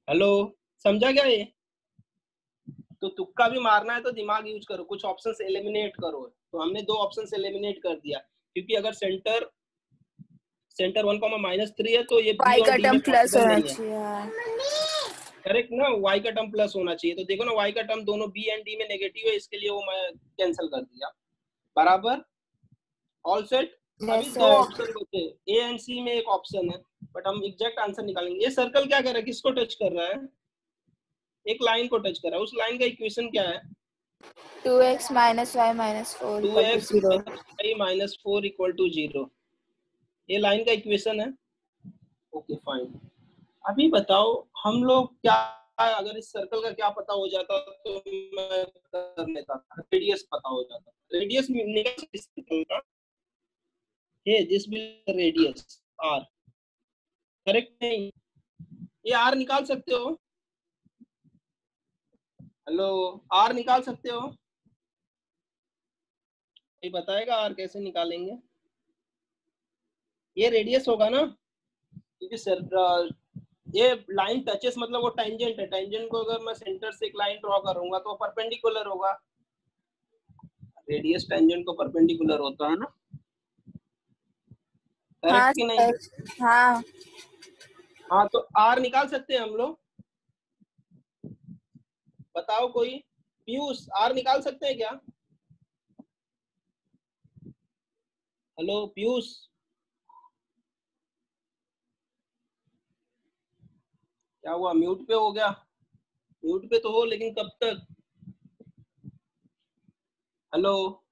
हेलो, समझा क्या ये? तो तुक्का भी मारना है तो दिमाग यूज करो, कुछ ऑप्शंस एलिमिनेट करो। तो हमने 2 ऑप्शंस एलिमिनेट कर दिया, क्योंकि अगर सेंटर 1, -3 है तो ये बी y और का डी टर्म में प्लस पॉसिबल होना नहीं है। चाहिए। करेक्ट ना, y का टर्म प्लस होना चाहिए। तो देखो ना, y का टर्म दोनों b एंड d में नेगेटिव है, इसके लिए वो मैं कैंसिल कर दिया। बराबर, ऑल सेट। अभी यस 2 सर। ऑप्शन बचे, ए एंड सी में एक ऑप्शन है, बट हम एग्जैक्ट आंसर निकालेंगे। ये सर्कल क्या कर रहा है, किसको टच कर रहा है? एक लाइन को टच कर रहा है। उस लाइन का इक्वेशन क्या है? 2x - y - 4 = 2x 0। - 4 = 0, ये लाइन का इक्वेशन है। Okay fine. अभी बताओ, हम लोग क्या, अगर इस सर्कल का क्या पता हो जाता तो मैं कर लेता था, रेडियस पता हो जाता। रेडियस निकल इस सर्कल का है, this will radius r, correct नहीं? ये r निकाल सकते हो? हेलो, r निकाल सकते हो? ये बताएगा r कैसे निकालेंगे? ये रेडियस होगा ना, क्योंकि सर ये लाइन टचेस मतलब वो टेंजेंट है। टेंजेंट को अगर मैं सेंटर से एक लाइन ड्रॉ करूंगा तो परपेंडिकुलर होगा। रेडियस टेंजेंट को परपेंडिकुलर होता है ना, हाँ करेक्ट कि नहीं? सर। हाँ हाँ, तो r निकाल सकते हैं हम लोग। बताओ कोई, पीयूष, r निकाल सकते हैं क्या? हेलो पीयूष, क्या हुआ, म्यूट पे हो गया? म्यूट पे तो हो, लेकिन कब तक? हेलो,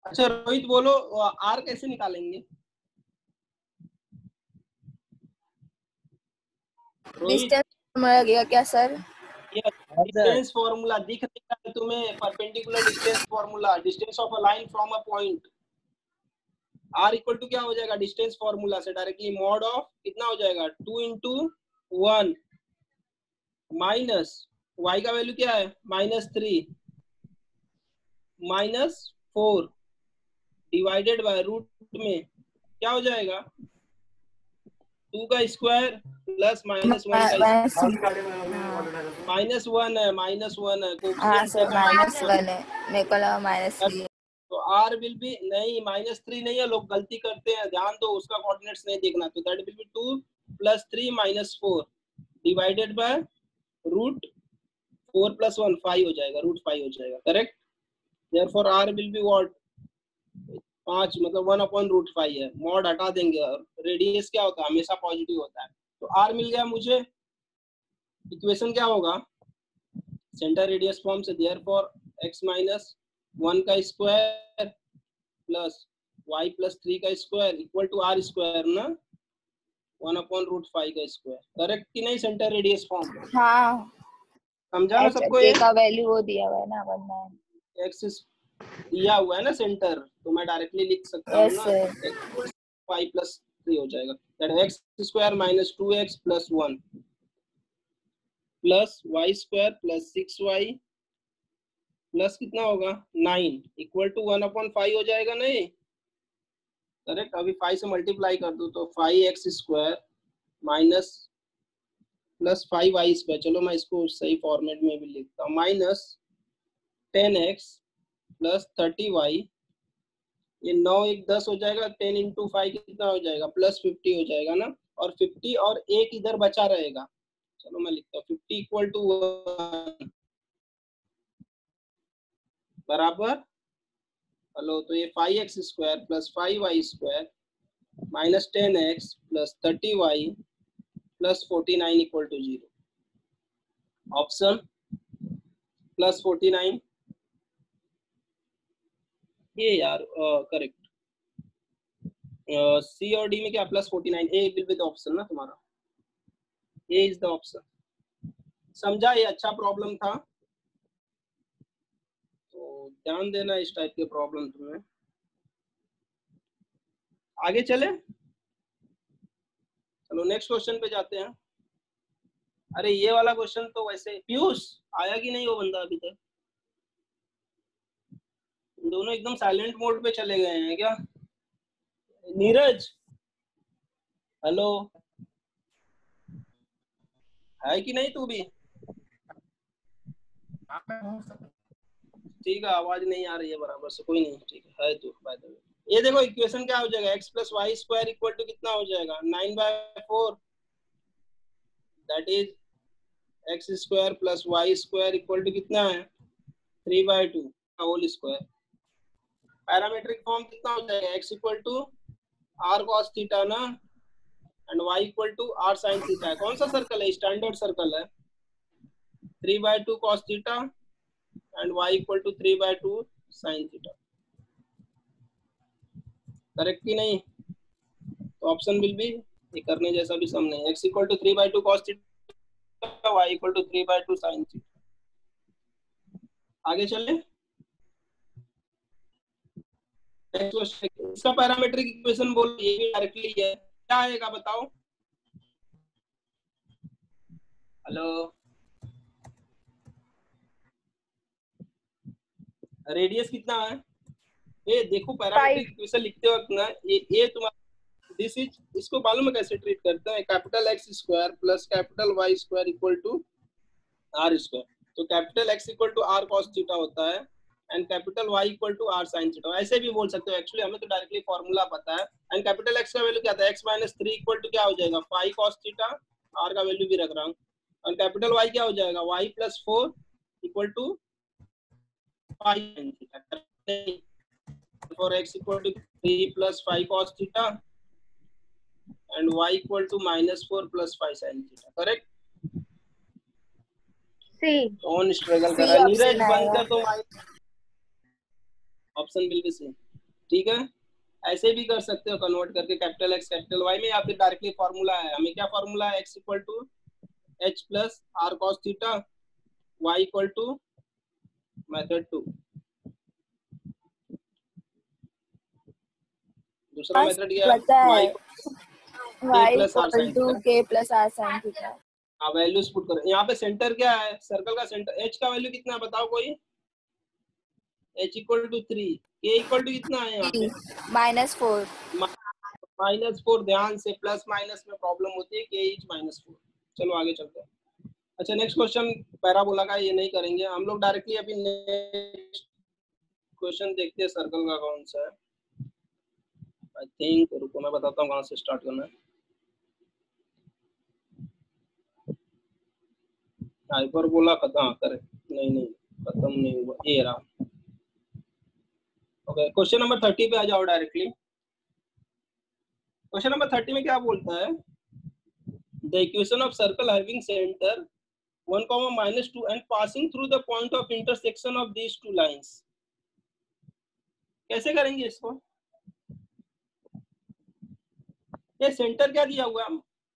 अच्छा रोहित बोलो, r कैसे निकालेंगे? रोहित, डिस्टेंस लगेगा क्या सर? ये डिस्टेंस फॉर्मूला दिख रहा है तुम्हें? Perpendicular distance formula, distance of a line from a point. r equal to क्या हो जाएगा डिस्टेंस फॉर्मूला से? डायरेक्टली मॉड ऑफ कितना हो जाएगा, 2 × 1 माइनस y का वैल्यू क्या है, -3 -4 डिवाइडेड बाय रूट में क्या हो जाएगा, 2 का स्क्वायर प्लस -1 का स्क्वायर। -1 है, -1 है, हाँ कोएफिशिएंट सर, देखा -1। -1 है। मेरे को लगा -3। तो r विल बी, नहीं -3 नहीं है, लोग गलती करते हैं, ध्यान दो, उसका कोऑर्डिनेट्स नहीं देखना। तो that will be 2 + 3 - 4 divided by root 4 + 1 5 हो जाएगा, √5 हो जाएगा, correct. Therefore r will be what, 5 मतलब 1/√5 है। मॉड हटा देंगे, और रेडियस क्या होता है, हमेशा पॉजिटिव होता है। तो r मिल गया मुझे। इक्वेशन क्या होगा, सेंटर रेडियस फॉर्म से, देयरफॉर x - 1 का स्क्वायर प्लस y + 3 का square equal to r square ना, 1/√5 का स्क्वायर, करेक्ट कि नहीं? सेंटर रेडियस फॉर्म हाँ, समझा ना h सबको? k ये का वैल्यू वो दिया हुआ है ना, 1/9। एक्सिस दिया हुआ है ना सेंटर, तो मैं डायरेक्टली लिख सकता हूँ यस ना, सर। x 5 + 3 हो जाएगा, that x square - 2x + 1 plus y² + 6y plus कितना होगा 9 इक्वल टू 1/5 हो जाएगा नहीं, करेक्ट। अभी 5 से मल्टीप्लाई कर दो तो 5x² माइनस प्लस 5y², चलो मैं इसको सही फॉर्मेट में भी लिखता हूँ, -10x + 30y, ये 9 1 10 हो जाएगा, 10 × 5 कितना हो जाएगा, +50 हो जाएगा ना, और 50 और 1 इधर बचा रहेगा। चलो मैं लिखता हूँ 50 = 1 बराबर। हेलो, तो ये 5x² + 5y² -10x + 30y + 49 = 0। Option +49, ये यार करेक्ट। सी और डी में क्या +49, ए विल बी द ऑप्शन ना तुम्हारा, ए इज द ऑप्शन। समझा? ये अच्छा प्रॉब्लम था, तो ध्यान देना इस टाइप के प्रॉब्लम तुम्हें। आगे चले, चलो नेक्स्ट क्वेश्चन पे जाते हैं। अरे ये वाला क्वेश्चन तो वैसे, पीयूष आया कि नहीं वो बंदा अभी तक? दोनों एकदम साइलेंट मोड पे चले गए हैं क्या? नीरज, हेलो, है कि नहीं तू भी? ठीक है, आवाज नहीं आ रही है बराबर से, कोई नहीं, ठीक है तू। बाय द वे ये देखो इक्वेशन क्या हो जाएगा, x plus y square equal to कितना हो जाएगा 9/4, that is x square plus y square equal to कितना है 3/2 का होल स्क्वायर। पैरामीट्रिक फॉर्म कितना हो जाएगा, x equal to r cos theta ना and y equal to r sin theta है। कौन सा सर्कल है, स्टैंडर्ड सर्कल है, 3/2 cos theta and y equal to 3/2 sin theta. Correct कि नहीं? तो ऑप्शन विल बी, ये करने जैसा भी सम नहीं, x equal to 3/2 cos theta, y equal to 3/2 sin theta. आगे चले, इसका पैरामीट्रिक इक्वेशन बोल, ये भी डायरेक्टली है, क्या आएगा बताओ? हेलो, रेडियस कितना है? ये देखो पैरामीट्रिक इक्वेशन लिखते वक्त ना, ये तुम्हारा दिस इज, इसको मालूम है कैसे ट्रीट करते हैं, capital X square plus capital Y square equal to R square. तो capital X equal to R cos theta होता है and capital Y equal to R sine theta. ऐसे भी बोल सकते हो, एक्चुअली हमें तो डायरेक्टली फॉर्मूला पता है। एंड कैपिटल एक्स का वैल्यू क्या था, x माइनस 3 इक्वल टू क्या हो जाएगा 5 कॉस थीटा, आर का वैल्यू भी रख रहा हूँ। और कैपिटल वाई क्या हो जाएगा y plus 4 equal to 5 sin theta. for x equal to 3 plus 5 cos theta and y equal to minus 4 plus 5 sin theta, correct? सी। कौन स्ट्रगल कर रहा है? नीरज बंद कर तो ऑप्शन विल बी सी। ठीक है, ऐसे भी कर सकते हो कन्वर्ट करके कैपिटल एक्स कैपिटल वाई में, या फिर डायरेक्टली फॉर्मूला है। हमें क्या फॉर्मूला है, x equal to h plus r cos theta, y equal to method 2। दूसरा मेथड क्या है, y k plus r sin theta. हाँ, वैल्यूज पुट करें। यहाँ पे सेंटर क्या है, सर्कल का सेंटर h का वैल्यू कितना है बताओ कोई, h equal to 3, k equal to कितना है यहाँ पे -4। -4, ध्यान से प्लस माइनस में प्रॉब्लम होती है, k इज -4। चलो आगे चलते हैं। अच्छा नेक्स्ट क्वेश्चन पैराबोला का, ये नहीं करेंगे हम लोग डायरेक्टली, अभी नेक्स्ट क्वेश्चन देखते हैं सर्कल का कौन सा है। आई थिंक, रुको मैं बताता हूँ कहाँ से स्टार्ट करना है। हाइपरबोला खत्म करे, नहीं खत्म नहीं हुआ, ये रहा। ओके, क्वेश्चन नंबर 30 पे आ जाओ डायरेक्टली। क्वेश्चन नंबर 30 में क्या बोलता है, the equation of circle having centre 1, -2 and passing through the point of intersection of these two lines। कैसे करेंगे इसको, ये सेंटर क्या दिया हुआ है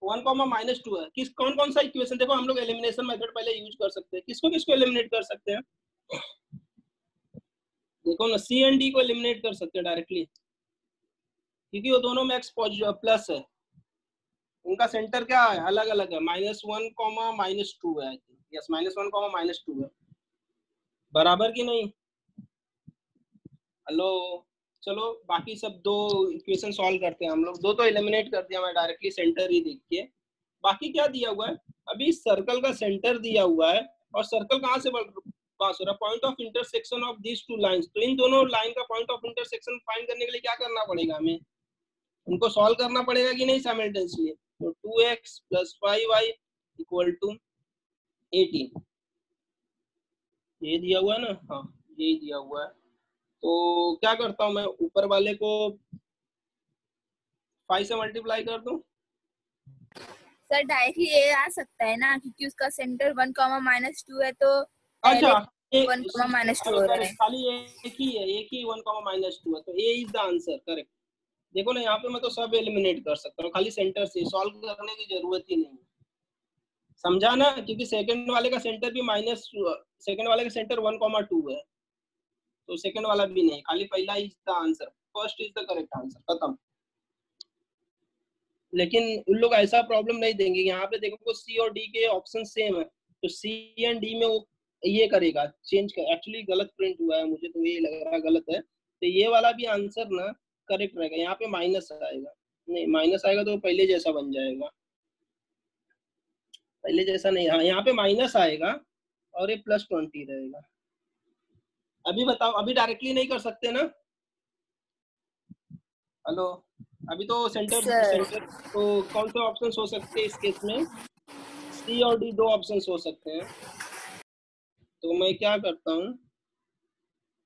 1, -2 है। किस कौन सा इक्वेशन, देखो हम लोग एलिमिनेशन मेथड पहले यूज कर सकते हैं। किसको किसको एलिमिनेट कर सकते हैं, देखो ना, सी एंड डी को एलिमिनेट कर सकते हैं डायरेक्टली, क्योंकि वो दोनों में एक्स प्लस है, उनका सेंटर क्या है, अलग अलग है, -1, -2 है। यस, -1, -2 है, बराबर की नहीं? हेलो, चलो बाकी सब दो इक्वेशन सॉल्व करते हैं हम लोग। दो तो एलिमिनेट कर दिया मैं डायरेक्टली सेंटर ही देख के। बाकी क्या दिया हुआ है, अभी सर्कल का सेंटर दिया हुआ है, और सर्कल कहाँ से पास हो रहा है, point of intersection of these two lines. तो इन दोनों लाइन का पॉइंट ऑफ इंटरसेक्शन फाइंड करने के लिए क्या करना पड़ेगा, हमें उनको सॉल्व करना पड़ेगा कि नहीं साइमल्टेनियसली। तो 2x + 5y = 18, ये दिया हुआ है ना, हाँ ये दिया हुआ है। तो क्या करता हूँ मैं, ऊपर वाले को 5 से मल्टीप्लाई कर दूं। सर डायरेक्टली ये आ सकता है ना, क्योंकि उसका सेंटर 1, -2 है, तो अच्छा, 1, -2 हो रहा है। खाली एक ही 1, -2 है, तो ए इज द आंसर, करेक्ट। देखो ना, यहाँ पे मैं तो सब एलिमिनेट कर सकता हूँ, खाली सेंटर से सॉल्व करने की जरूरत ही नहीं, समझा ना? क्योंकि सेकंड वाले का सेंटर भी सेकंड वाले का सेंटर 1, 2 है, तो सेकंड वाला भी नहीं, खाली पहला is the answer, first is the correct answer, खत्म। लेकिन उन लोग ऐसा प्रॉब्लम नहीं देंगे, यहाँ पे देखो सी और डी के ऑप्शन सेम है, तो सी एंड डी में वो ये करेगा, चेंज कर। एक्चुअली गलत प्रिंट हुआ है, मुझे तो ये लग रहा है गलत है, तो ये वाला भी आंसर ना करेक्ट रहेगा। यहाँ पे माइनस आएगा, नहीं माइनस आएगा तो पहले जैसा बन जाएगा। पहले जैसा नहीं, हाँ यहाँ पे माइनस आएगा और ये +20 रहेगा। अभी बताओ, अभी डायरेक्टली नहीं कर सकते ना? हेलो, अभी तो सेंटर तो कौन से ऑप्शंस हो सकते हैं इस केस में? सी और डी दो ऑप्शंस हो सकते हैं। तो मैं क्या करता हूँ,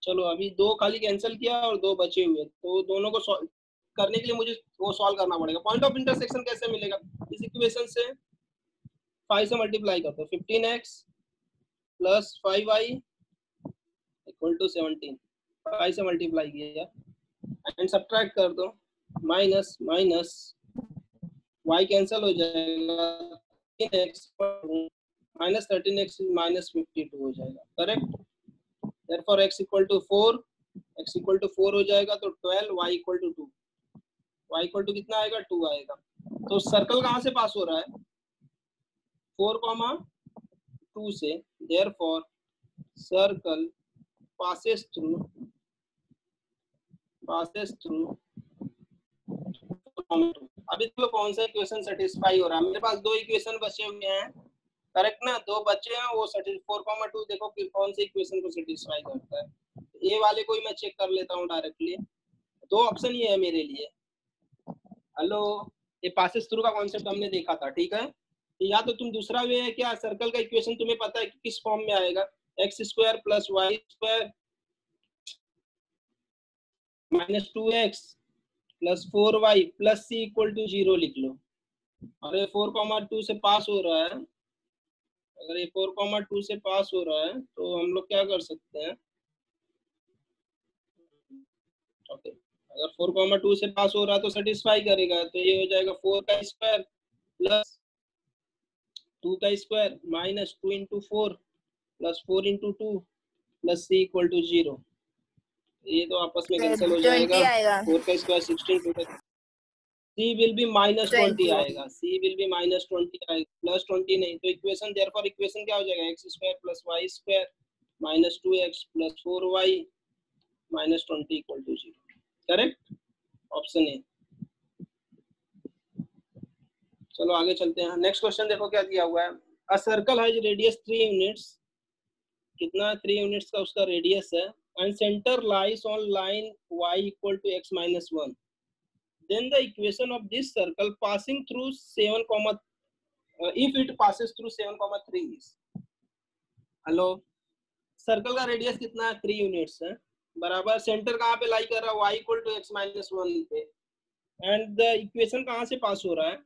चलो अभी दो खाली कैंसिल किया और दो बचे हुए, तो दोनों को करने के लिए मुझे वो सॉल्व करना पड़ेगा। पॉइंट ऑफ इंटरसेक्शन कैसे मिलेगा? इस इक्वेशन से 5 से मल्टीप्लाई कर दो, 15x + 5y = 17। 5 से मल्टीप्लाई किया एंड सब्ट्रैक्ट कर दो, माइनस माइनस y कैंसिल हो जाएगा, 13x माइनस 13x -52 हो जाएगा। करेक्ट? therefore x = 4, x = 4 हो जाएगा तो 12, y = 2, y = कितना आएगा? 2 आएगा। तो सर्कल कहाँ से पास हो रहा है? 4,2 से। therefore circle passes through अभी तो कौन सा इक्वेशन सेटिस्फाई हो रहा है? मेरे पास दो इक्वेशन बचे हुए हैं, करेक्ट ना? दो बचे हैं, वो 4,2 देखो कि कौन से इक्वेशन को सेटिस्फाई करता है। ये वाले को ही मैं चेक कर लेता हूँ डायरेक्टली। दो ऑप्शन ये है मेरे लिए। हेलो, ये पासेस थ्रू का कॉन्सेप्ट हमने देखा था, ठीक है? या तो तुम दूसरा वे है क्या, सर्कल का इक्वेशन तुम्हें पता है कि किस फॉर्म में आएगा? x² + y² - 2x + 4y + c = 0 लिख लो। और ये 4,2 से पास हो रहा है, अगर ये 4,2 से पास हो रहा है तो हम लोग क्या कर सकते हैं? ओके, अगर 4,2 से पास हो रहा है तो सेटिस्फाई करेगा, तो ये हो जाएगा 4² + 2² - 2 × 4 + 4 × 2 + c = 0। ये तो आपस में कैंसिल हो 20 जाएगा। आएगा। 4² 16 c will be -20 आएगा, c will be -20 आएगा, +20 नहीं। तो इक्वेशन देयरफॉर इक्वेशन क्या हो जाएगा? x² + y² - 2x + 4y -20 = 0। Correct? Option A. चलो आगे चलते हैं। नेक्स्ट क्वेश्चन देखो क्या दिया हुआ है। A circle has radius 3 units. कितना? 3 यूनिट्स का उसका रेडियस है। And centre lies on line y = x - 1। then the equation of this circle passing through 7, if it passes through 7,3 is। Hello, circle का रेडियस कितना है? 3 यूनिट्स है, बराबर। Centre कहाँ पे लाई कर रहा है? y = x - 1 पे। एंड द इक्वेशन कहाँ से पास हो रहा है?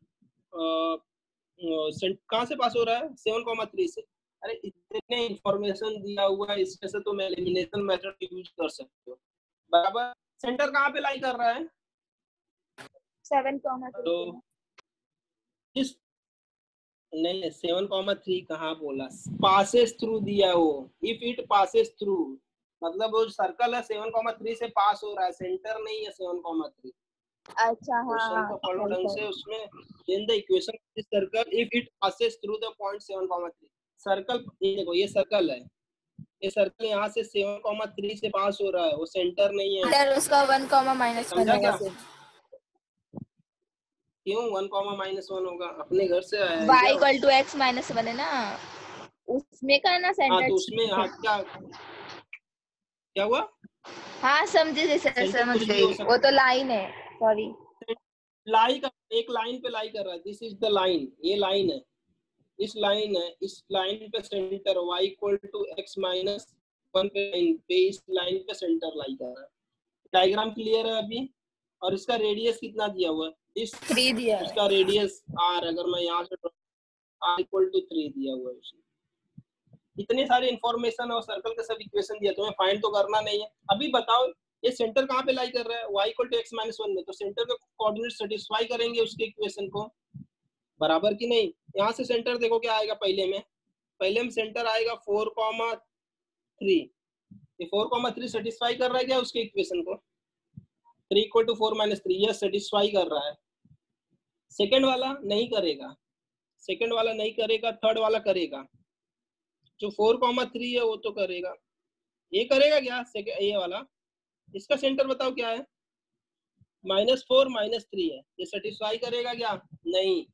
कहाँ से पास हो रहा है? 7,3 से। अरे इतने इंफॉर्मेशन दिया हुआ है, इसमें से तुम एलिमिनेशन मेथड यूज कर सकते हो, बराबर। सेंटर कहाँ पे लाई कर रहा है? 7,3 तो इस नहीं, 7,3 कहाँ बोला? पासेस थ्रू दिया हो। इफ इट पासेस थ्रू मतलब वो सर्कल है 7,3 से पास हो रहा है, सेंटर नहीं है 7,3। अच्छा, क्वेश्चन हाँ को पढ़ो ढंग से। उसमें then the equation of this circle if it passes through the point 7,3। Circle, ये देखो, ये सर्कल है, ये सर्कल यहाँ से 7,3 से पास हो रहा है, वो सेंटर नहीं है। सेंटर उसका 1, -1 समझा क्या? होगा। क्यों 1, -1 होगा? अपने घर से आया है क्या? y = x - 1 है ना, उसमें का ना हाँ, सेंटर। तो उसमें हाँ क्या हुआ? हाँ समझे, सेंटर समझ कुछ भी गई, हो वो सकता तो लाइन है, सॉरी। है। लाई का एक लाइन पे लाई कर रहा है, दिस इज द लाइन, ये लाइन है, इस लाइन है, इस लाइन पे सेंटर y = x - 1 पे इस लाइन पे सेंटर लाई कर रहा है। डायग्राम क्लियर है अभी? और इसका रेडियस कितना दिया हुआ है? इस 3 दिया है। इसका रेडियस r, अगर मैं यहाँ से r = 3 दिया हुआ है उसमें। इतने सारे इंफॉर्मेशन और सर्कल के सब इक्वेशन दिया, तुम्हें फाइंड तो करना नहीं है। अभी बताओ ये सेंटर कहाँ पे लाई कर रहा है? y = x - 1 में, तो सेंटर के कोऑर्डिनेट सेटिस्फाई करेंगे उसके इक्वेशन को, बराबर कि नहीं? यहाँ से सेंटर देखो क्या आएगा? पहले में सेंटर आएगा 4,3। ये 4,3 सेटिस्फाई कर रहा है क्या उसके इक्वेशन को? 3 = 4 - 3, यह सेटिस्फाई कर रहा है। सेकंड वाला नहीं करेगा, सेकंड वाला नहीं करेगा, थर्ड वाला करेगा। जो 4,3 है वो तो करेगा। ये करेगा क्या? ये वाला, इसका सेंटर बताओ क्या है? -4 - 3 है, ये सेटिस्फाई करेगा क्या? नहीं।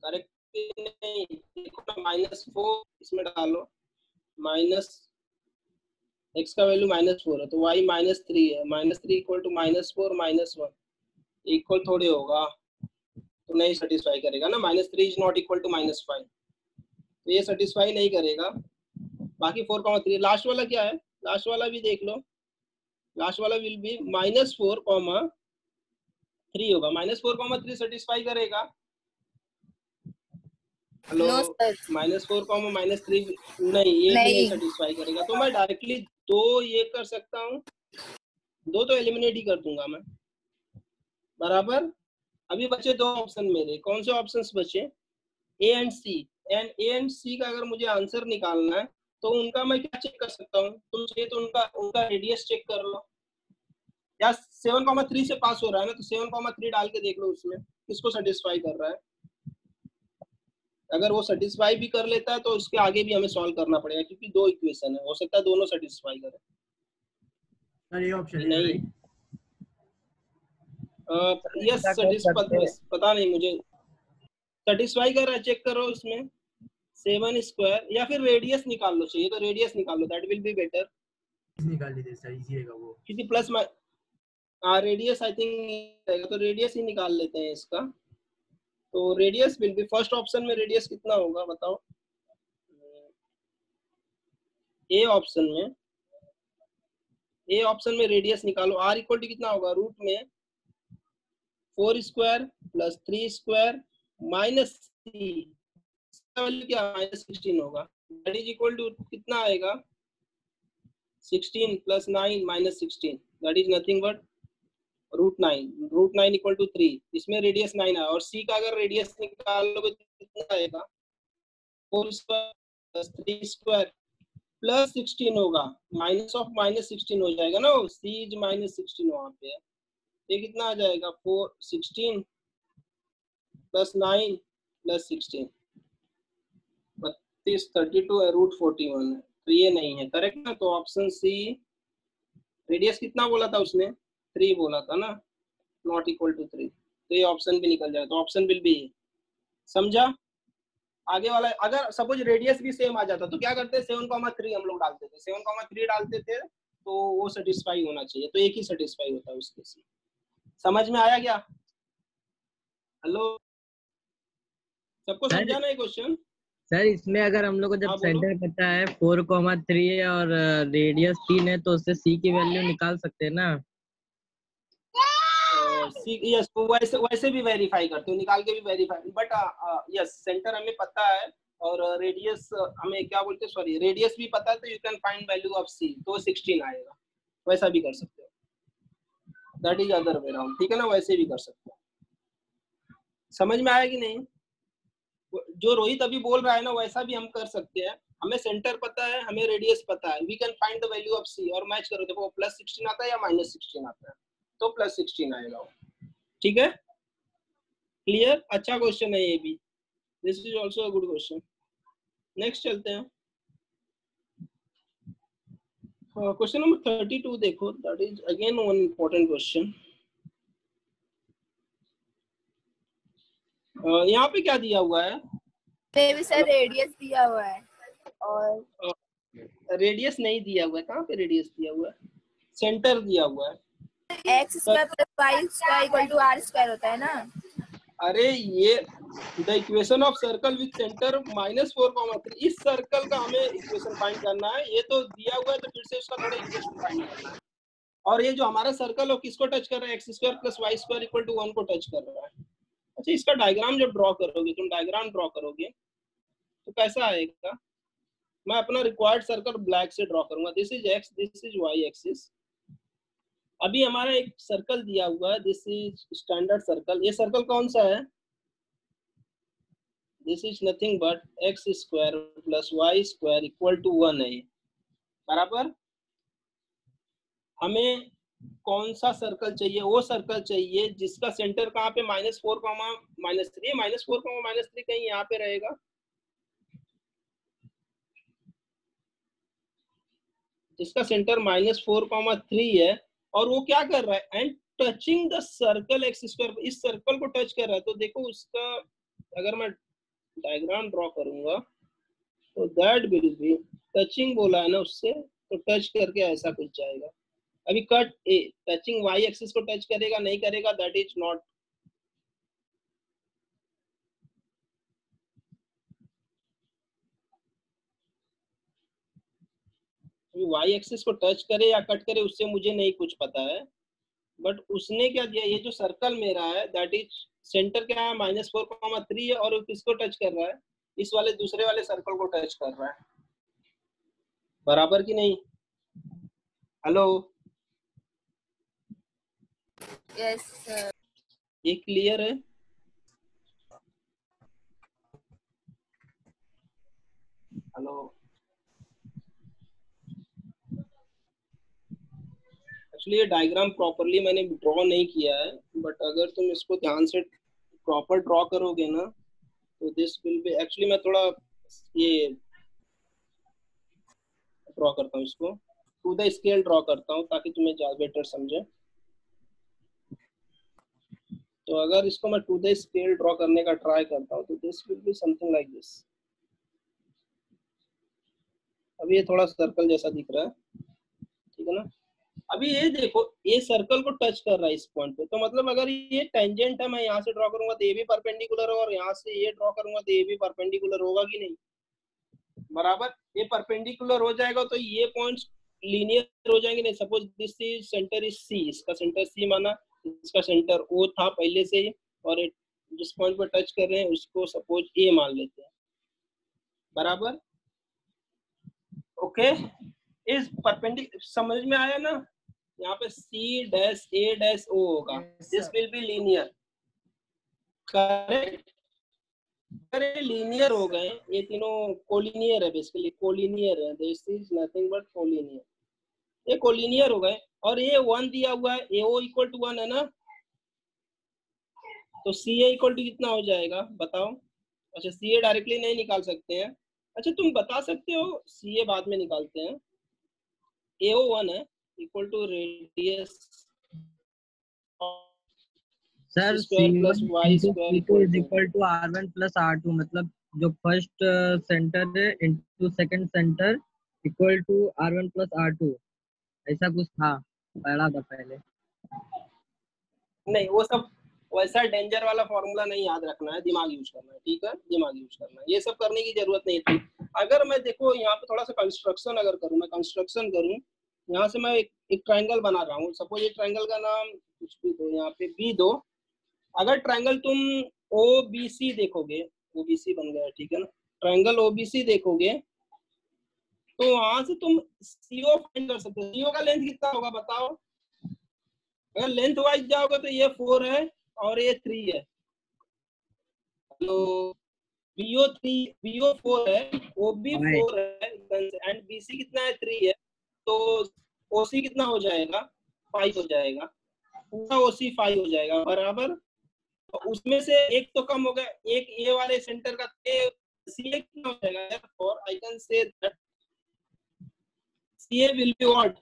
करेक्ट नहीं, देखो ना -4 इसमें डालो, माइनस x का वैल्यू -4 है तो y -3 है, -3 इक्वल टू -4 -1 इक्वल थोड़ी होगा, तो नहीं सेटिस्फाई करेगा ना। -3 इज नॉट इक्वल टू -5, तो ये सेटिस्फाई नहीं करेगा। बाकी 4,3 लास्ट वाला क्या है, लास्ट वाला भी देख लो, लास्ट वाला विल बी -4,3 होगा, -4,3 सेटिस्फाई करेगा। हेलो, नो सर, -4, -3 नहीं, ये भी नहीं नहीं। सेटिस्फाई करेगा, तो मैं डायरेक्टली दो ये कर सकता हूँ, दो तो एलिमिनेट ही कर दूंगा मैं, बराबर। अभी बचे दो ऑप्शन मेरे, कौन से ऑप्शंस बचे, A and C. And A and C का अगर मुझे आंसर निकालना है तो उनका मैं क्या चेक कर सकता हूँ, तुम चाहिए तो उनका उनका रेडियस चेक कर लो, या 7,3 से पास हो रहा है ना, तो 7,3 डाल के देख लो उसमें किसको सेटिस्फाई कर रहा है। अगर वो सेटिस्फाई भी कर लेता है तो उसके आगे भी हमें सॉल्व करना पड़ेगा, क्योंकि दो इक्वेशन है, हो सकता है दोनों सेटिस्फाई करें। सर ये ऑप्शन है नहीं, यस पता नहीं मुझे, सेटिस्फाई कर रहा है, चेक करो उसमें 7 स्क्वायर, या फिर रेडियस निकाल लो, चाहिए तो रेडियस निकाल लो, दैट विल बी बेटर। निकाल लीजिए सर, इजी रहेगा वो, क्योंकि प्लस रेडियस आई थिंक रहेगा, तो रेडियस ही निकाल लेते हैं इसका। तो radius will B, first option में रेडियस कितना होगा बताओ, ए ऑप्शन में रेडियस निकालो, r इक्वल टू कितना होगा, रूट में 4 स्क्वायर प्लस 3 स्क्वायर माइनस सी, वैल्यू क्या -16 होगा, दैट इज इक्वल टू कितना आएगा, 16 plus 9 minus 16, that is nothing but √9 equal to 3, इसमें रेडियस 9 है, और c का अगर रेडियस निकालोगे तो कितना आएगा, 4 स्क्वायर प्लस 3 स्क्वायर प्लस 16 होगा, -16 हो जाएगा ना, c इज -16 वहां पे है, ये कितना आ जाएगा, 16 प्लस 9 प्लस 16, 32 32 है, √41 है, तो ये नहीं है करेक्ट ना। तो ऑप्शन सी, रेडियस कितना बोला था उसने, 3 बोला था ना, नॉट इक्वल टू 3, तो ये ऑप्शन भी निकल जाएगा, तो ऑप्शन विल बी, समझा। आगे वाला, अगर सपोज रेडियस भी सेम आ जाता तो क्या करते, 7,3 हम लोग डालते थे, 7,3 डालते थे, तो वो सेटिस्फाई होना चाहिए, तो एक ही सेटिस्फाई होता है उस केस में। समझ में आया क्या, हेलो, सबको समझा ना ये क्वेश्चन। सर इसमें अगर हम लोग को जब हाँ, बोलो। सेंटर पता है 4,3 है और रेडियस 3 है, तो उससे सी की वैल्यू निकाल सकते हैं ना। यस, वैसे भी वेरीफाई करते हो, निकाल के भी वेरीफाई, बट यस सेंटर हमें पता है और रेडियस हमें क्या बोलते हैं, सॉरी रेडियस भी पता है, तो you can find value of C, तो 16 आएगा, वैसा भी कर सकते हो, that is other way round, ठीक है ना, वैसे भी कर सकते हो। समझ में आया कि नहीं, जो रोहित अभी बोल रहा है ना वैसा भी हम कर सकते हैं, हमें सेंटर पता है, हमें रेडियस पता है, we can find the value of C, और मैच करो, देखो +16 आता है या -16 आता है, तो +16 आएगा, ठीक है, क्लियर। अच्छा क्वेश्चन है ये भी, this is also a good question. Next चलते हैं, क्वेश्चन नंबर 32 देखो, that is again one important question. यहाँ पे क्या दिया हुआ है, मे भी सर रेडियस दिया हुआ है, और रेडियस नहीं दिया हुआ है, कहाँ पे रेडियस दिया हुआ है, सेंटर दिया हुआ है, x² + y² = r² होता है ना। अरे ये the equation of circle with centre -4,3, इस सर्कल का हमें इक्वेशन फाइंड करना है, ये तो दिया हुआ है तो फिर से उसका थोड़ा इक्वेशन फाइंड करना है, और ये जो हमारा सर्कल है किसको टच कर रहा है, x² + y² = 1 को टच कर रहा है। अच्छा, इसका डायग्राम जब ड्रॉ करोगे, तुम डायग्राम ड्रॉ करोगे तो कैसा आएगा, मैं अपना रिक्वायर्ड सर्कल ब्लैक से ड्रॉ करूंगा, this is x, this is y axis. अभी हमारा एक सर्कल दिया हुआ है, दिस इज स्टैंडर्ड सर्कल, ये सर्कल कौन सा है, this is nothing but x² + y² = 1 है, बराबर। हमें कौन सा सर्कल चाहिए, वो सर्कल चाहिए जिसका सेंटर कहाँ पे, -4, -3, -4, -3 कहीं यहाँ पे रहेगा, जिसका सेंटर -4, 3 है, और वो क्या कर रहा है, and touching the circle x², इस सर्कल को टच कर रहा है, तो देखो उसका, अगर मैं डायग्राम ड्रॉ करूंगा तो दैट विल बी टचिंग बोला है ना उससे, तो टच करके ऐसा कुछ जाएगा। अभी cut a touching y axis को टच करेगा नहीं करेगा, that is not. Y axis को टच करे या कट करे उससे मुझे नहीं कुछ पता है, बट उसने क्या दिया, ये जो सर्कल मेरा है दैट इज सेंटर क्या है -4,3 है, और किसको टच कर रहा है, इस वाले दूसरे वाले सर्कल को टच कर रहा है, बराबर कि नहीं? Hello, yes sir. ये क्लियर है? हेलो, एक्चुअली ये डायग्राम प्रॉपरली मैंने ड्रॉ नहीं किया है, बट अगर तुम इसको ध्यान से प्रॉपर ड्रॉ करोगे ना तो दिस विल बी, एक्चुअली मैं थोड़ा ये ड्रॉ करता हूँ, इसको टू द स्केल ड्रॉ करता हूँ ताकि तुम्हें ज्यादा बेटर समझे। तो अगर इसको मैं टू द स्केल ड्रॉ करने का ट्राई करता हूँ तो this will be something like this. अभी ये थोड़ा सर्कल जैसा दिख रहा है, ठीक है ना? अभी ये देखो, ये सर्कल को टच कर रहा है इस पॉइंट पे, तो मतलब अगर ये टेंजेंट है, मैं यहाँ से ड्रॉ करूंगा तो ये भी परपेंडिकुलर है, और यहाँ से ये ड्रॉ करूंगा तो ये भी परपेंडिकुलर होगा कि नहीं? बराबर, ये परपेंडिकुलर हो जाएगा तो ये पॉइंट्स लीनियर हो जाएंगे नहीं। Suppose this is centre is C, इसका सेंटर सी माना, इसका सेंटर ओ था पहले से ही, और जिस पॉइंट पर टच कर रहे हैं उसको सपोज ए मान लेते हैं, बराबर? ओके, इस परपेंडिकुलर समझ में आया ना? यहाँ पे सी डैश ए डैश ओ होगा, this will be linear, correct? अरे लीनियर हो गए ये तीनों, कोलिनियर है बेसिकली, कोलिनियर है, this is nothing but collinear, ये कोलिनियर हो गए। और ये 1 दिया हुआ है, AO इक्वल टू 1 है ना, तो CA इक्वल टू कितना हो जाएगा बताओ? अच्छा, CA डायरेक्टली नहीं निकाल सकते हैं, अच्छा तुम बता सकते हो, CA बाद में निकालते हैं। AO 1 है equal to radius sir square plus y square is equal to R1 plus R2, मतलब जो फर्स्ट सेंटर है into second centre equal to R1 plus R2, ऐसा कुछ था, पढ़ा था पहले। नहीं, वो सब वैसा डेंजर वाला फॉर्मूला नहीं याद रखना है, दिमाग यूज करना है, ठीक है? दिमाग यूज करना है, ये सब करने की जरूरत नहीं थी। अगर मैं देखो यहाँ पे थोड़ा सा कंस्ट्रक्शन अगर करूँ, मैं कंस्ट्रक्शन करूँ, यहाँ से मैं एक ट्राइंगल बना रहा हूँ, सपोज ये ट्राइंगल का नाम कुछ भी दो, यहाँ पे बी दो। अगर ट्राइंगल तुम OBC देखोगे, OBC बन गया, ठीक है ना? ट्राइंगल OBC देखोगे तो वहां से तुम CO फाइंड कर सकते हो। CO का लेंथ कितना होगा बताओ? अगर लेंथ वाइज जाओगे तो ये 4 है और ये 3 है, तो BO 4 है, OB 4 है, एंड BC कितना है? 3 है, तो OC कितना हो जाएगा? 5 हो जाएगा, पूरा OC 5 हो जाएगा, बराबर? तो उसमें से एक तो कम हो गया, एक ये वाले सेंटर का, CA कितना हो जाएगा? और आई can say that CA will be what?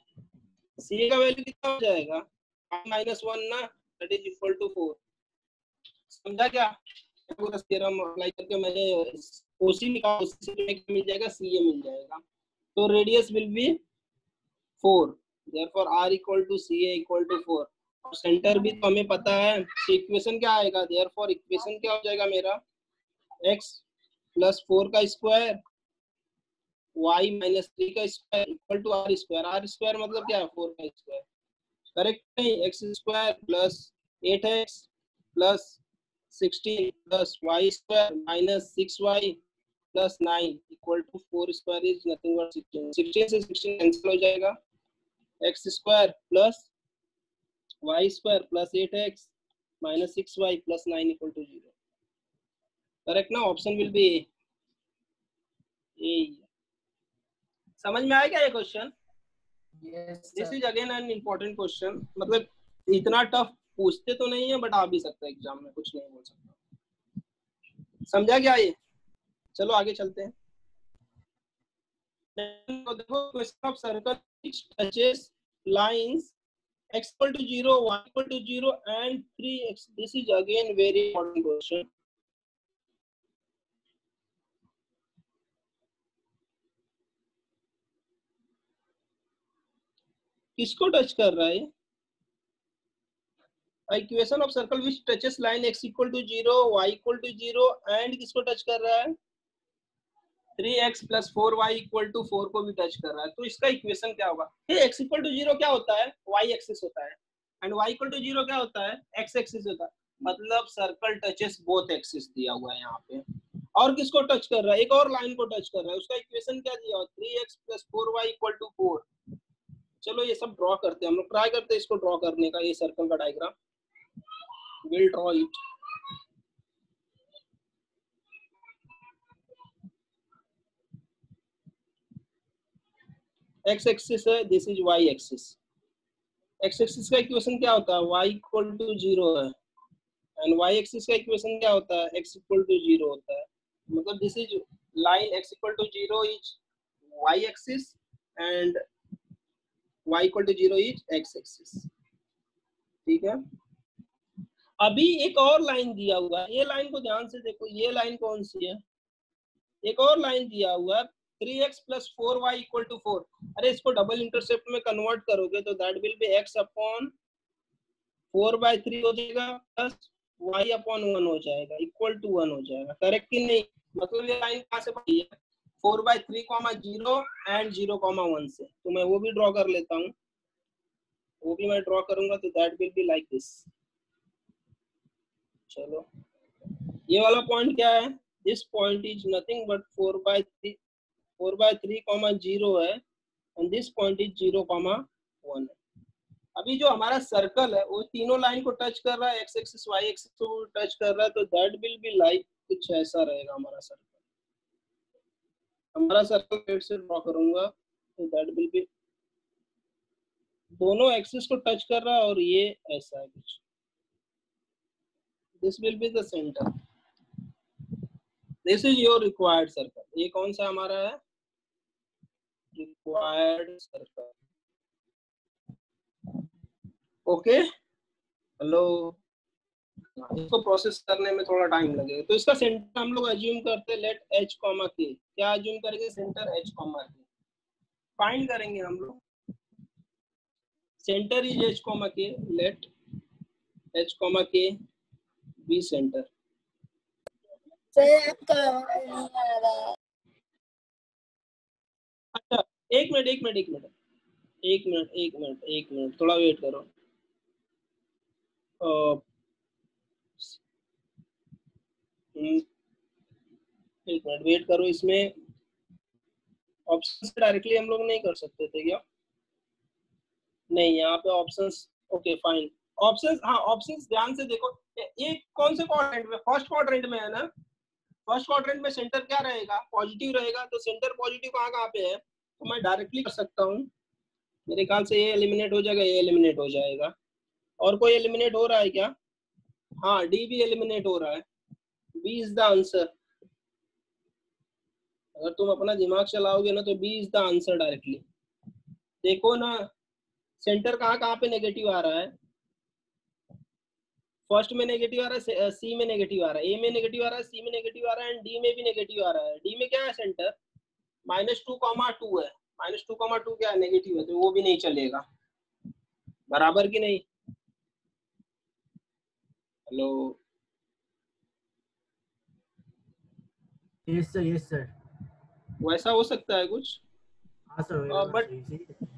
CA का वैल्यू कितना हो जाएगा? -1 ना, दैट इज इक्वल टू 4। समझा क्या? पाइथागोरस थ्योरम अप्लाई करके मैंने OC निकाला, OC से मिल जाएगा, CA मिल जाएगा, तो radius will be 4, therefore R equal to CA equal to 4, और सेंटर भी तो हमें पता है, तो इक्वेशन क्या आएगा? देयरफॉर इक्वेशन क्या हो जाएगा मेरा? x प्लस 4 का स्क्वायर y माइनस 3 का square equal to R square. R square मतलब क्या है? 4 का स्क्वायर, करेक्ट नहीं? x square plus 8x plus 16 plus y square minus 6y plus 9 equal to 4 square is nothing but 16। 16 से 16 cancel हो जाएगा, x square plus y square plus 8x minus 6y plus 9 equal to 0, correct ना? Option will be A. समझ में आया क्या ये question? This is again an important question, मतलब इतना टफ पूछते तो नहीं है, बट आ भी सकता है एग्जाम में, कुछ नहीं बोल सकता। समझा क्या ये? चलो आगे चलते हैं। देखो question of circle touches lines x equal to 0, y equal to 0 and 3x. This is again very important question. किसको टच कर रहा है? Equation of circle which touches line x equal to 0, y equal to 0 and किसको touch कर रहा है? 3x plus 4y equal to 4 को भी टच कर रहा है। तो इसका इक्वेशन क्या होगा? ये x इक्वल टू 0 क्या होता है? y एक्सिस होता है, एंड y इक्वल टू 0 क्या होता है? x एक्सिस होता है। मतलब सर्कल टचेस बोथ एक्सिस दिया हुआ है यहाँ पे। और किसको टच कर रहा है? एक और लाइन को टच कर रहा है। उसका इक्वेशन क्या दिया हुआ? 3x plus 4y equal to 4। चलो ये सब ड्रॉ करते हैं हम लोग, ट्राई करते हैं इसको ड्रॉ करने का, ये सर्कल का diagram. Will draw it. x axis है, this is y axis. x axis का इक्वेशन क्या होता है? y इक्वल टू 0 है, एंड y एक्सिस का इक्वेशन क्या होता है? x इक्वल टू 0 होता है। मतलब this is line x equal to 0 is y axis and y equal to 0 is x axis. ठीक है। अभी एक और लाइन दिया हुआ है, ये लाइन को ध्यान से देखो, ये लाइन कौन सी है? एक और लाइन दिया हुआ है 3x plus 4y equal to 4। अरे इसको डबल इंटरसेप्ट में कन्वर्ट करोगे तो that will B x upon 4/3 हो जाएगा प्लस y अपॉन 1 हो जाएगा इक्वल टू 1 हो जाएगा। करेक्ट कि नहीं? मतलब ये लाइन कहाँ से बनी है? 4/3, 0 एंड 0, 1 से। तो मैं वो भी ड्रॉ कर लेता हूँ, वो भी मैं ड्रॉ करूंगा तो that will be like this. चलो ये वाला पॉइंट क्या है? This point is nothing but 4/3, 0 है, एंड दिस पॉइंट इज 0, 1 है। अभी जो हमारा सर्कल है वो तीनों लाइन को टच कर रहा है, x एक्सिस y एक्सिस को टच कर रहा है, तो दैट विल बी लाइक कुछ ऐसा रहेगा हमारा सर्कल। हमारा सर्कल फिर से ड्रॉ करूंगा तो दैट विल बी दोनों एक्सिस को टच कर रहा है और ये ऐसा है कुछ। This will be the centre. This is your required circle. ये कौन सा हमारा है? Required circle. Okay, hello. इसको प्रोसेस करने में थोड़ा टाइम लगेगा, तो इसका सेंटर हम लोग अज्यूम करते हैं लेट h, k। क्या अज्यूम करेंगे? Centre h, k। फाइंड करेंगे हम लोग centre is h, k। Let h, k be centre. Sir आपका नहीं आ रहा है। अच्छा एक मिनट थोड़ा वेट करो। एक मिनट वेट करो। इसमें ऑप्शन से डायरेक्टली हम लोग नहीं कर सकते थे क्या? नहीं, यहाँ पे ऑप्शंस। Okay fine, options. हाँ ऑप्शंस ध्यान से देखो। ये कौन से क्वाड्रेंट में? फर्स्ट क्वाड्रेंट में है ना। फर्स्ट क्वाड्रेंट में सेंटर क्या रहेगा? पॉजिटिव रहेगा। तो सेंटर पॉजिटिव कहाँ पे है? तो मैं डायरेक्टली कर सकता हूँ। मेरे ख्याल से ये एलिमिनेट हो जाएगा, ये एलिमिनेट हो जाएगा। और कोई एलिमिनेट हो रहा है क्या? हाँ डी भी एलिमिनेट हो रहा है। B is the answer. अगर तुम अपना दिमाग चलाओगे ना तो B is the answer directly. देखो ना सेंटर कहाँ पे नेगेटिव आ रहा है? फर्स्ट में नेगेटिव आ रहा है, सी में नेगेटिव आ रहा है, ए में नेगेटिव आ रहा है, सी में नेगेटिव आ रहा है, एंड डी में भी नेगेटिव आ रहा है। डी में क्या है सेंटर? -2, 2 है। -2, 2 क्या है? नेगेटिव है, तो वो भी नहीं चलेगा। बराबर की नहीं? हेलो। Yes sir. वैसा हो सकता है कुछ, हाँ सर। बट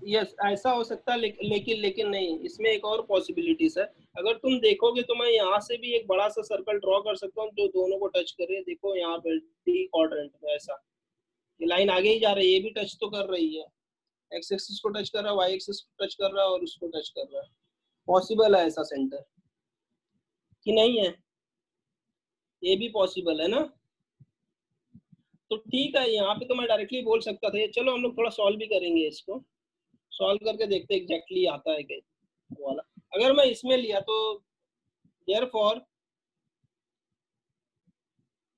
यस ऐसा हो सकता है, लेकिन नहीं। इसमें एक और पॉसिबिलिटीज है। अगर तुम देखोगे तो मैं यहाँ से भी एक बड़ा सा सर्कल ड्रॉ कर सकता हूँ जो दोनों को टच करे। देखो यहाँ पे डी क्वाड्रेंट में ऐसा ये लाइन आगे ही जा रही है, ये भी टच तो कर रही है। एक्स एक्सिस को टच कर रहा है, वाई एक्सिस को टच कर रहा है और उसको टच कर रहा है। पॉसिबल है ऐसा सेंटर कि नहीं है? ये भी पॉसिबल है ना। तो ठीक है, यहाँ पे तो मैं डायरेक्टली बोल सकता था। चलो हम लोग थोड़ा सॉल्व भी करेंगे, इसको सॉल्व करके देखते हैं एग्जैक्टली आता है क्या वाला। अगर मैं इसमें लिया तो therefore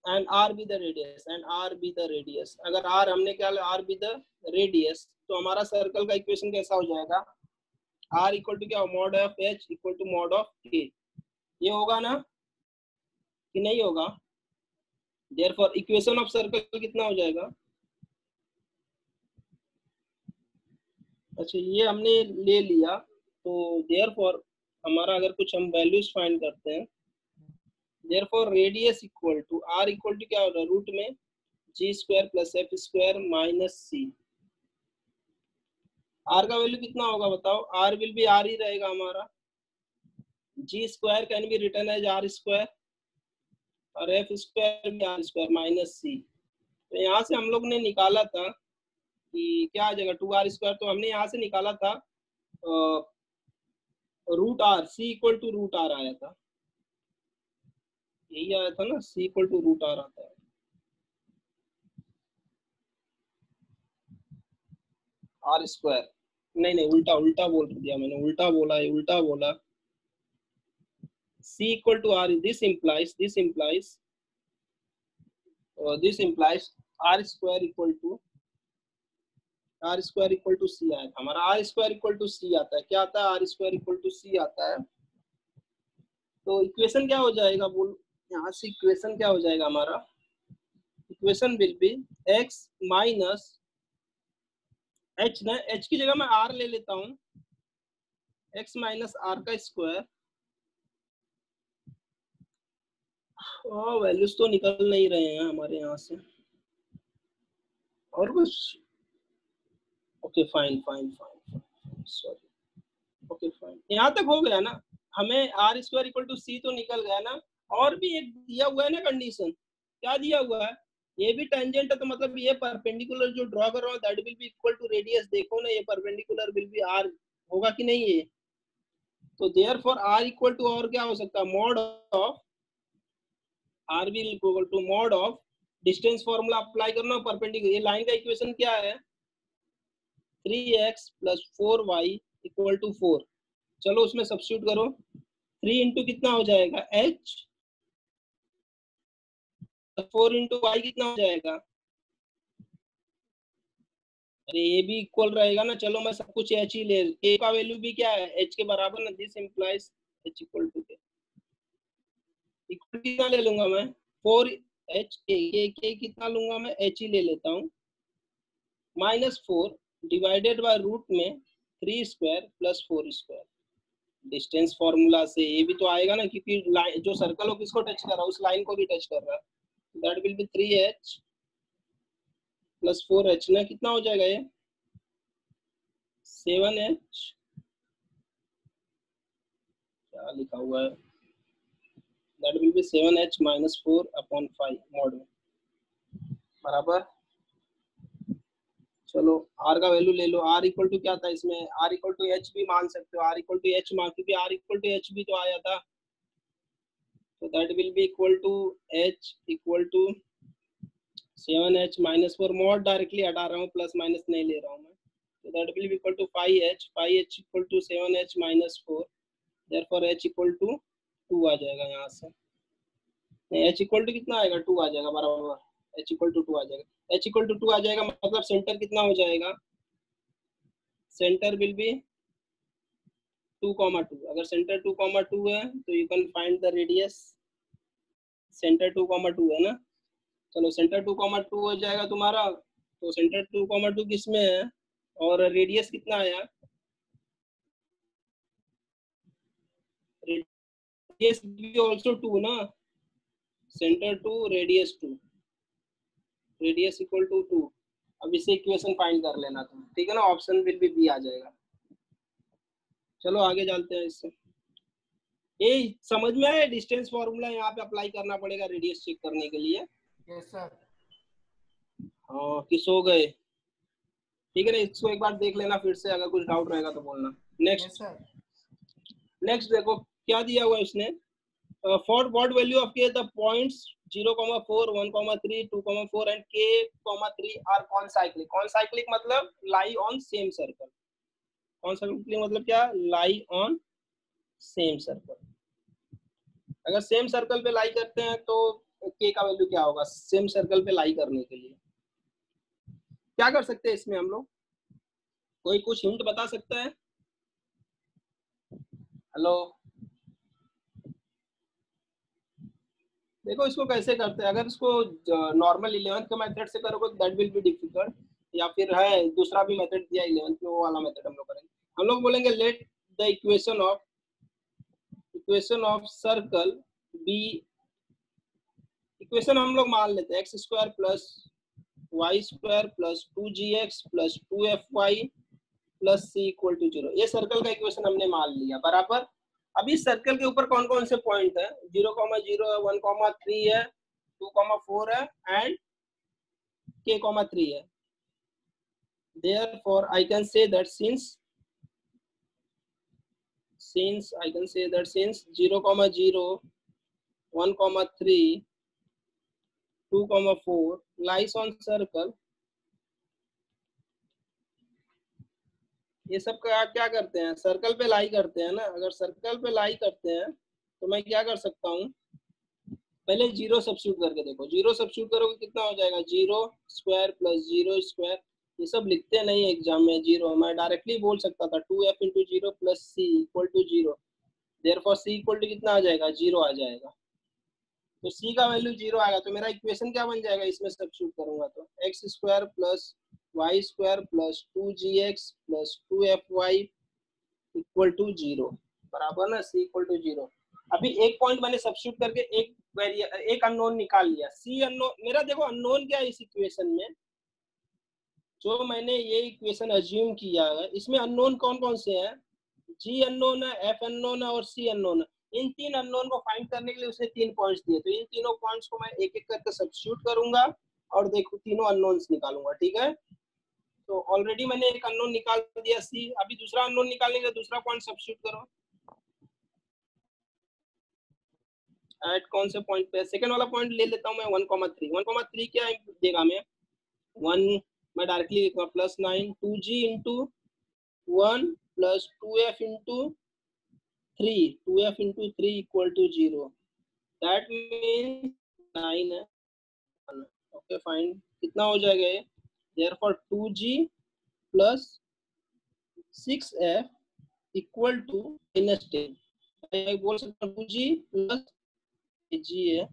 and r be the radius and r be the radius। अगर r हमने क्या लिया? r be the radius, तो हमारा सर्कल का इक्वेशन कैसा हो जाएगा? r इक्वल टू क्या? Mod of h equal to mod of k। ये होगा ना कि नहीं होगा? therefore इक्वेशन ऑफ सर्कल कितना हो जाएगा? अच्छा ये हमने ले लिया, तो देयरफॉर हमारा अगर कुछ हम वैल्यूज फाइंड करते हैं, therefore radius equal to R equal to क्या होगा, रूट में G square plus F square minus C. R का वैल्यू कितना होगा बताओ, आर विल बी आर ही रहेगा हमारा, G square can be written as R square और एफ स्क्वायर भी आर स्क्वायर माइनस सी। तो यहाँ से हम लोग ने निकाला था कि क्या आ जाएगा, 2r स्क्वायर, तो हमने यहाँ से निकाला था root r, C equal to root r आया था, यही आया था ना, C equal to root r आता है। आर स्क्वायर नहीं उल्टा उल्टा बोल दिया मैंने, उल्टा बोला है, उल्टा बोला। c equal to r, this implies r square equal to c आया था हमारा, r square equal to c आता है, क्या आता है, r square equal to c आता है। तो इक्वेशन क्या हो जाएगा बोल, यहाँ से इक्वेशन क्या हो जाएगा हमारा, equation will B x minus h ना, h की जगह मैं r ले लेता हूँ, x माइनस r का स्क्वायर। वैल्यूज तो निकल नहीं रहे हैं हमारे यहाँ से, और कुछ, okay fine sorry, okay fine, यहाँ तक हो गया ना, हमें आर स्क्वायर इक्वल टू सी तो निकल गया ना। और भी एक दिया हुआ है ना कंडीशन, क्या दिया हुआ है, ये भी टेंजेंट है, तो मतलब ये परपेंडिकुलर जो ड्रॉ कर रहा हूँ that will be equal to radius, देखो ना ये परपेंडिकुलर विल बी आर होगा कि नहीं ये, तो देयरफॉर आर इक्वल टू, और क्या हो सकता है, mod of r will equal to mod of, distance formula apply करना परपेंडिकुलर, ये लाइन का इक्वेशन क्या है, 3x plus 4y equal to 4, चलो उसमें सब्स्टिट्यूट करो, 3 इंटू कितना हो जाएगा h, 4 इंटू वाई कितना हो जाएगा, अरे ये भी इक्वल रहेगा ना, चलो मैं सब कुछ h ही ले, k का वैल्यू भी क्या है h के बराबर ना, this implies h equal to k, equal कितना ले लूंगा मैं, 4h k कितना लूंगा मैं, h ही ले लेता हूँ, माइनस 4 डिवाइडेड बाय रूट में 3 square plus 4 square, distance formula से ये भी तो आएगा ना, क्योंकि लाइन जो सर्कल हो किसको टच कर रहा है, उस लाइन को भी टच कर रहा है, that will B 3h plus 4h ना, कितना हो जाएगा ये 7h, क्या लिखा हुआ है, that will B 7h minus 4 upon 5 mod में, बराबर। चलो r का वैल्यू ले लो, r इक्वल टू क्या था इसमें, r इक्वल टू h भी मान सकते हो, r इक्वल टू h मान, क्योंकि r इक्वल टू h भी तो आया था, तो that will be equal to h equal to 7h minus 4, mod directly हटा रहा हूँ, प्लस माइनस नहीं ले रहा हूँ मैं, तो that will be equal to 5h equal to 7h minus 4, therefore h equal to 2 आ जाएगा यहाँ से, नहीं h इक्वल टू कितना आएगा, 2 आ जाएगा बराबर, h इक्वल टू 2 आ जाएगा, h इक्वल टू 2 आ जाएगा, मतलब सेंटर कितना हो जाएगा, सेंटर विल बी 2,2, अगर सेंटर 2,2 है तो you can find the radius, centre 2,2 है ना, चलो सेंटर 2,2 हो जाएगा तुम्हारा, तो सेंटर 2,2 किस में है, और रेडियस कितना आया, रेडियस भी आल्सो 2 ना, centre 2 radius 2, radius equal to 2, अब इसे इक्वेशन फाइंड कर लेना तुम, ठीक है ना, ऑप्शन विल बी बी आ जाएगा। चलो आगे चलते हैं इससे, ये समझ में आया, डिस्टेंस फॉर्मूला यहाँ पे अप्लाई करना पड़ेगा रेडियस चेक करने के लिए, यस सर, हाँ कि सो गए, ठीक है ना, इसको एक बार देख लेना फिर से, अगर कुछ डाउट रहेगा तो बोलना। यस नेक्स्ट सर, नेक्स्ट देखो क्या दिया हुआ है इसने, for what value of K the points 0,4 1,3 2,4 and k,3 are concyclic मतलब lie on same circle, concyclic मतलब क्या, लाई ऑन सेम सर्कल, अगर सेम सर्कल पे लाई करते हैं तो k का वैल्यू क्या होगा, सेम सर्कल पे लाई करने के लिए क्या कर सकते हैं इसमें हम लोग, कोई कुछ हिंट बता सकता है, हेलो, देखो इसको कैसे करते हैं, अगर इसको नॉर्मल 11th के मेथड से करोगे दैट विल बी डिफिकल्ट, या फिर है दूसरा भी मेथड दिया 11th में, वो वाला मेथड हम लोग करेंगे। हम लोग बोलेंगे let the equation of circle be, equation हम लोग मान लेते हैं x² plus y² plus 2gx plus 2fy plus c equal to 0। ये सर्कल का इक्वेशन हमने मान लिया बराबर। अभी सर्कल के ऊपर कौन कौन से पॉइंट है, 0,0 है, 1,3 है, 2,4 है एंड k,3 है। Therefore I can say that since 0,0, 1,3, 2,4 lies on circle, ये सब का क्या करते हैं, सर्कल पे लाई करते हैं ना। अगर सर्कल पे लाई करते हैं तो मैं क्या कर सकता हूँ, पहले 0 सब्स्टिट्यूट करके देखो। 0 सब्स्टिट्यूट करोगे कितना हो जाएगा, 0² प्लस 0², ये सब लिखते नहीं एग्जाम में 0, मैं डायरेक्टली बोल सकता था 2f into 0 plus c equal to 0। Therefore c equal to कितना आ जाएगा, 0 आ जाएगा। तो c का वैल्यू 0 आएगा तो मेरा इक्वेशन क्या बन जाएगा, इसमें सब्स्टिट्यूट करूंगा तो x² plus y² plus 2gx plus 2fy equal to 0 बराबर ना, c इक्वल टू 0। अभी एक पॉइंट मैंने सब्स्टिट्यूट करके एक अननोन निकाल लिया, c अननोन। मेरा देखो अननोन क्या है इस इक्वेशन में, जो मैंने ये इक्वेशन अज्यूम किया है इसमें अननोन कौन कौन से हैं, g अननोन है, f अननोन है और c अननोन है। इन तीन अननोन को फाइंड करने के लिए उसने 3 पॉइंट्स दिए, तो इन तीनों पॉइंट्स को मैं एक एक करके सब्स्टिट्यूट करूंगा और देखो तीनों अननोन्स निकालूंगा, ठीक है। तो ऑलरेडी मैंने एक अननोन निकाल दिया c, अभी दूसरा अननोन निकालने के लिए दूसरा पॉइंट सब्स्टिट्यूट करो। एट कौन से पॉइंट पे, सेकंड वाला पॉइंट ले लेता हूं मैं 1,3। 1,3 क्या देगा, मैं 1 मैं डायरेक्टली लिखूंगा plus 9 2g into 1 plus 2f into 3, 2f into 3 equal to 0। That means 9 है, ओके फाइन। कितना हो जाएगा ये, therefore 2g plus 6f equal to -10। मैं बोल सकता हूँ 2g प्लस g है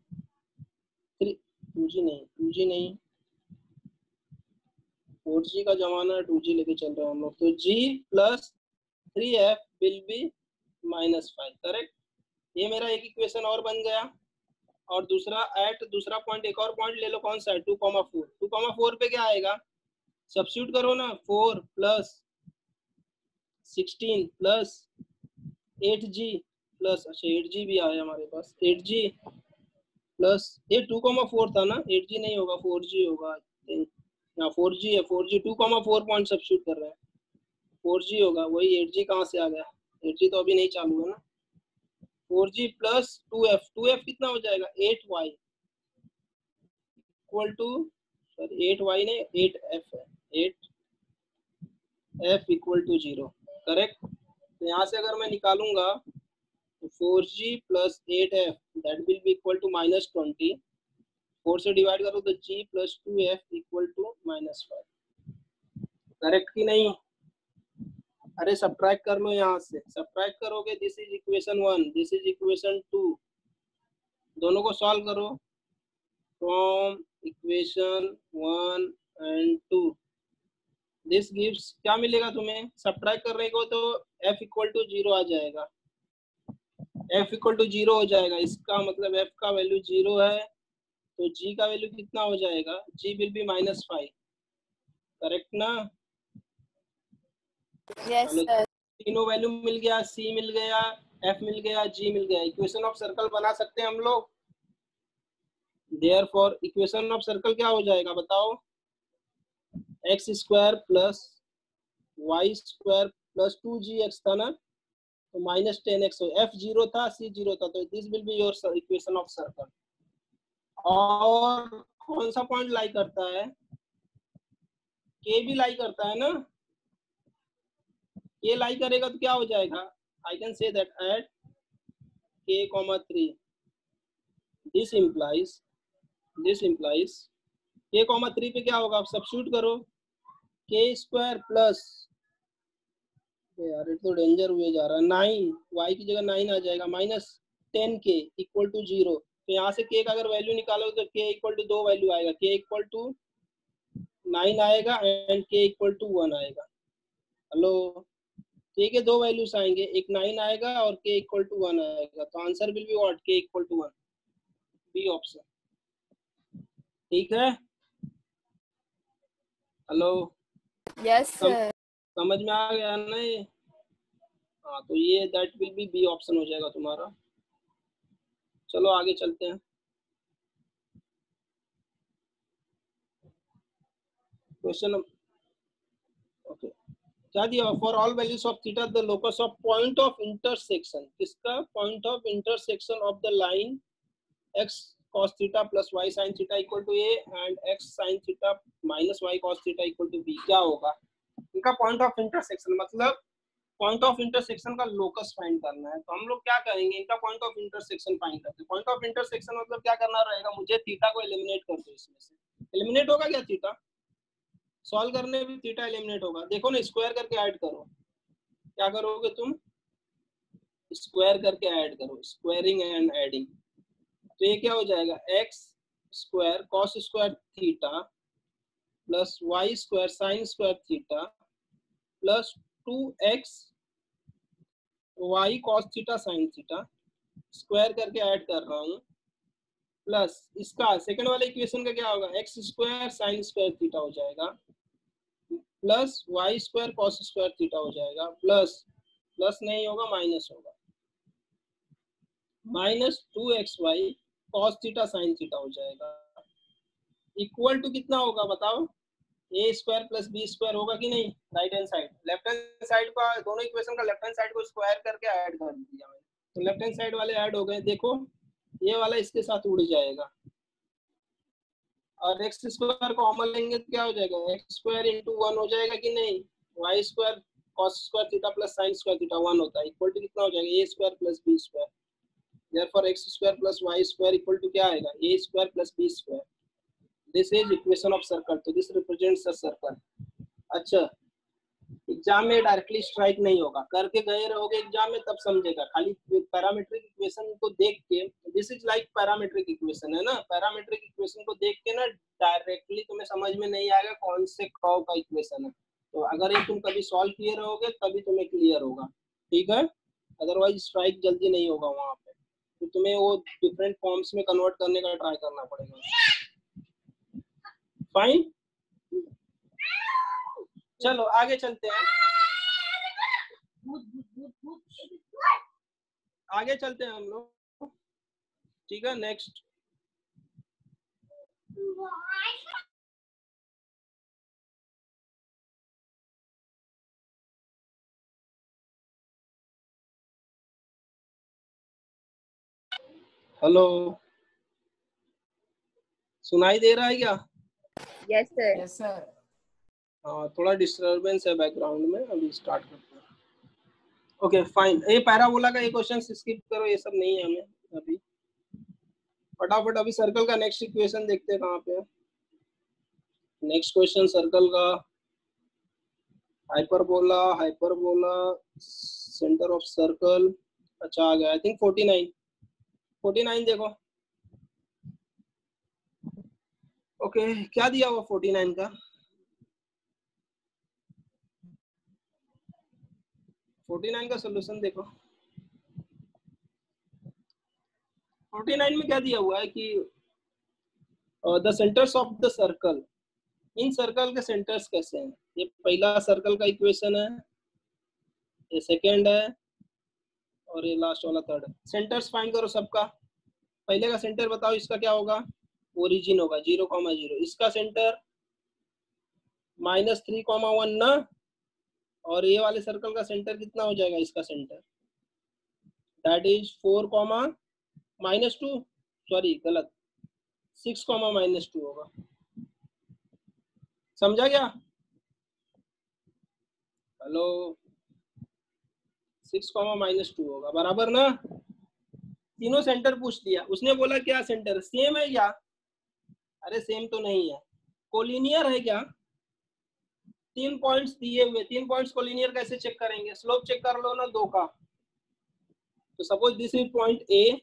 2g नहीं 4g का जमाना है, 2g लेके चल रहे हैं हम लोग। तो g plus 3f will be -5, correct. ये मेरा एक इक्वेशन और बन गया। और दूसरा पॉइंट, एक और पॉइंट ले लो, कौन सा है 2,4। 2,4 पे क्या आएगा, सब्स्टिट्यूट करो ना, 4 प्लस 16 प्लस 8g प्लस, अच्छा 8g भी आया हमारे पास, 8g प्लस ये 2,4 था ना, 8g नहीं होगा 4g होगा, यहाँ 4g है, 4g 2,4 पॉइंट सब्स्टिट्यूट कर रहे हैं, 4g होगा, वही 8g कहाँ से आ गया, 8g तो अभी नहीं चालू है ना। 4g प्लस 2f कितना हो जाएगा 8y equal to, sorry 8y नहीं 8f है, 8f इक्वल टू 0, करेक्ट। तो यहाँ से अगर मैं निकालूंगा तो 4g plus 8f that will be equal to -20, 4 से डिवाइड करो तो g plus 2f equal to -5, correct कि नहीं। अरे सब्ट्रैक्ट कर लो, यहाँ से सब्ट्रैक्ट करोगे, this is equation 1, this is equation 2, दोनों को सॉल्व करो from equation 1 and 2, this gives, क्या मिलेगा तुम्हें, सब्ट्रैक्ट करने को तो f इक्वल टू 0 आ जाएगा, f इक्वल टू 0 हो जाएगा। इसका मतलब f का वैल्यू 0 है तो g का वैल्यू कितना हो जाएगा, g विल बी -5, करेक्ट ना। Yes sir. तीनों वैल्यू मिल गया, c मिल गया, f मिल गया, g मिल गया। इक्वेशन ऑफ सर्कल बना सकते हैं हम लोग। देयरफॉर इक्वेशन ऑफ सर्कल क्या हो जाएगा बताओ, x² plus y² plus 2gx था ना, तो -10x, f 0 था, c 0 था, तो this will be your equation of circle. और कौन सा पॉइंट लाई करता है, k भी लाई करता है ना, k लाई करेगा तो क्या हो जाएगा, आई can say that at k,3 this implies k,3 पे क्या होगा, आप सब्स्टिट्यूट करो, k² प्लस, यार ये तो डेंजर हुए जा रहा है, 9 y की जगह 9 आ जाएगा, -10k इक्वल टू 0। तो यहाँ से k का अगर वैल्यू निकालोगे तो k इक्वल टू 2 वैल्यू आएगा, k इक्वल टू 9 आएगा एंड k इक्वल टू 1 आएगा। हेलो, k के दो वैल्यूज आएंगे, एक 9 आएगा और k इक्वल टू 1 आएगा, तो answer will be what, k equal to 1, B option. ठीक है, हेलो, यस सर। समझ में आ गया ना ये? हाँ, तो ये that will be B option हो जाएगा तुम्हारा। चलो आगे चलते हैं। क्वेश्चन, ओके, क्या दिया? For all values of theta the locus of point of intersection, किसका? Point of intersection of the line x cos theta plus y sin theta equal to a and x sin theta minus y cos theta equal to b। क्या होगा इनका point of intersection? मतलब point of intersection का locus find करना है, तो हम लोग क्या करेंगे, इनका पॉइंट ऑफ इंटरसेक्शन फाइंड करते हैं। पॉइंट ऑफ इंटरसेक्शन मतलब क्या करना रहेगा, मुझे थीटा को एलिमिनेट कर दो, इसमें से एलिमिनेट होगा क्या थीटा? सॉल्व करने में थीटा एलिमिनेट होगा। देखो ना, स्क्वायर करके ऐड करो, क्या करोगे तुम? स्क्वायर करके ऐड करो, स्क्वायरिंग एंड एडिंग। तो ये क्या हो जाएगा, x square cos square theta plus y square sine square theta plus 2x y cos theta sine theta, square करके ऐड कर रहा हूँ, प्लस इसका सेकंड वाले इक्वेशन का क्या होगा, x square sine square theta हो जाएगा plus y square cos square theta हो जाएगा, प्लस प्लस नहीं होगा माइनस होगा, minus 2xy cos theta sine theta हो जाएगा, इक्वल टू कितना होगा बताओ, A square plus B square होगा कि नहीं? Right hand side, left hand side का दोनों इक्वेशन का लेफ्ट हैंड साइड को स्क्वायर करके ऐड कर दिया मैंने, तो लेफ्ट हैंड साइड वाले ऐड हो गए। देखो ये वाला इसके साथ उड़ जाएगा और एक्स स्क्वायर कॉमन लेंगे तो क्या हो जाएगा, एक्स स्क्वायर इंटू 1 हो जाएगा कि नहीं? Y square cos square theta plus sine square theta 1 होता है, इक्वल टू कितना हो जाएगा, A square plus B square. Therefore x square plus y square equal to क्या आएगा, a square plus b square। This is equation of circle, तो this represents a circle। अच्छा, exam में डायरेक्टली स्ट्राइक नहीं होगा, करके गए रहोगे एग्जाम में तब समझेगा, खाली पैरामीट्रिक इक्वेशन को देख के, this is like parametric equation है ना, पैरामीट्रिक इक्वेशन को देख के ना डायरेक्टली तुम्हें समझ में नहीं आएगा कौन से कर्व का इक्वेशन है, तो अगर ये तुम कभी सॉल्व किए रहोगे तभी तुम्हें क्लियर होगा, ठीक है? अदरवाइज स्ट्राइक जल्दी नहीं होगा वहां पे, तो तुम्हें वो डिफरेंट फॉर्म्स में कन्वर्ट करने का ट्राई करना पड़ेगा। फाइन, चलो आगे चलते हैं, आगे चलते हैं हम लोग, ठीक है? नेक्स्ट, हेलो, सुनाई दे रहा है क्या? Yes sir. Yes sir. हाँ, थोड़ा डिस्टरबेंस है बैकग्राउंड में, अभी स्टार्ट करते हैं। ओके फाइन, ये पैराबोला का ये क्वेश्चन स्किप करो, ये सब नहीं है हमें अभी, फटाफट अभी सर्कल का नेक्स्ट इक्वेशन देखते हैं कहाँ पे है। नेक्स्ट क्वेश्चन सर्कल का, hyperbola, hyperbola centre of circle, अच्छा आ गया, आई थिंक 49 देखो। ओके, क्या दिया हुआ 49 का? 49 का सॉल्यूशन देखो। 49 में क्या दिया हुआ है कि the centres of the circle, in circle के सेंटर्स कैसे हैं? ये पहला सर्कल का इक्वेशन है, ये सेकंड है और ये लास्ट वाला थर्ड है। सेंटर्स फाइंड करो सबका। पहले का सेंटर बताओ, इसका क्या होगा, ओरिजिन होगा 0,0, इसका सेंटर -3,1 ना, और ये वाले सर्कल का सेंटर कितना हो जाएगा, इसका सेंटर दैट इज 4,-2, सॉरी गलत, 6,-2 होगा, समझा क्या? हेलो, 6,-2 होगा, बराबर ना? तीनों सेंटर पूछ लिया, उसने बोला क्या सेंटर सेम है क्या? अरे सेम तो नहीं है, कोलिनियर है क्या? 3 पॉइंट्स दिए हुए, 3 पॉइंट्स कोलिनियर कैसे चेक करेंगे? स्लोप चेक कर लो ना 2 का, तो suppose this is point A,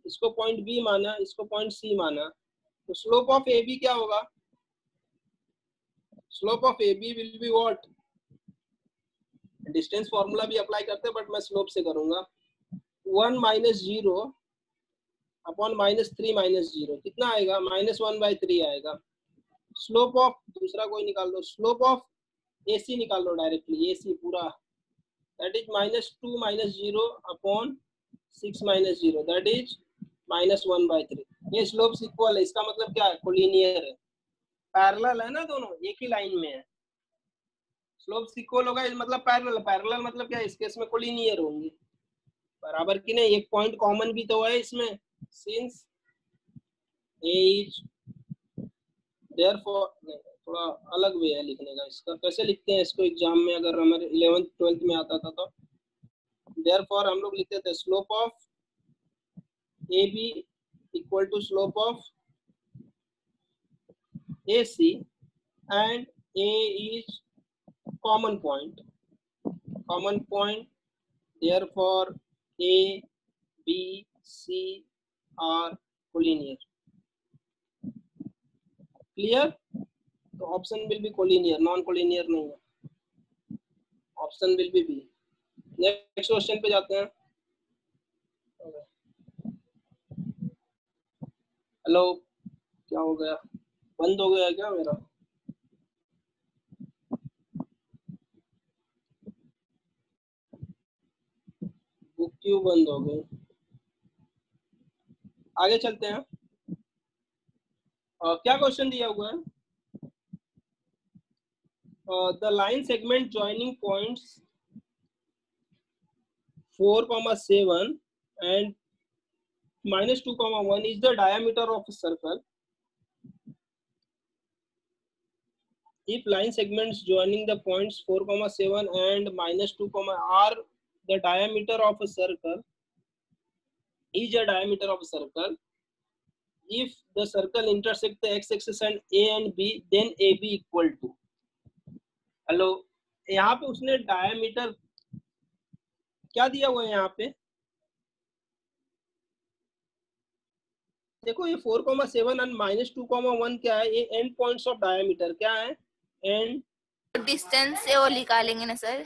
इसको पॉइंट बी माना, इसको पॉइंट सी माना, तो स्लोप ऑफ ए बी क्या होगा? Slope of A B will be what, distance formula भी अप्लाई करते हैं बट मैं स्लोप से करूंगा। 1 माइनस 0 अपॉन माइनस 3 माइनस 0 कितना आएगा, -1/3 आएगा। स्लोप ऑफ दूसरा कोई निकाल दो, स्लोप ऑफ AC निकाल लो डायरेक्टली, AC पूरा, that is -2 minus 0 upon 6 minus 0 that is -1/3। ये स्लोप्स इक्वल है, इसका मतलब क्या है, कोलिनियर है, पैरेलल है ना, दोनों एक ही लाइन में है। स्लोप्स इक्वल होगा मतलब पैरेलल, पैरेलल मतलब क्या है, इस केस में कोलिनियर होंगे, बराबर की नहीं। एक पॉइंट कॉमन भी तो है इसमें, सिंस ए इज देयरफॉर, थोड़ा अलग वे है लिखने का इसका, कैसे लिखते हैं इसको एग्जाम में, अगर हमारे 11th 12th में आता था तो देयरफॉर हम लोग लिखते थे slope of A B equal to slope of A C and A is common point, therefore A, B, C are collinear. Clear? तो option will be collinear, non collinear नहीं है, option will be B। Next question पे जाते हैं। Hello, क्या हो गया, बंद हो गया क्या मेरा? बुक क्यों बंद हो गई? आगे चलते हैं। क्या क्वेश्चन दिया हुआ है, the line segment joining points 4,7 and -2,1 is the diameter of a circle. If line segments joining the points 4,7 and -2, are the diameter of a circle, is a diameter of a circle. If the circle intersect the x-axis and A and B, then AB equal to, hello, यहाँ पे उसने diameter क्या दिया हुआ है, यहाँ पे देखो ये 4,7 और -2,1 क्या है, ये एंड पॉइंट्स ऑफ डायमीटर क्या है, एंड डिस्टेंस से वो निकालेंगे ना सर,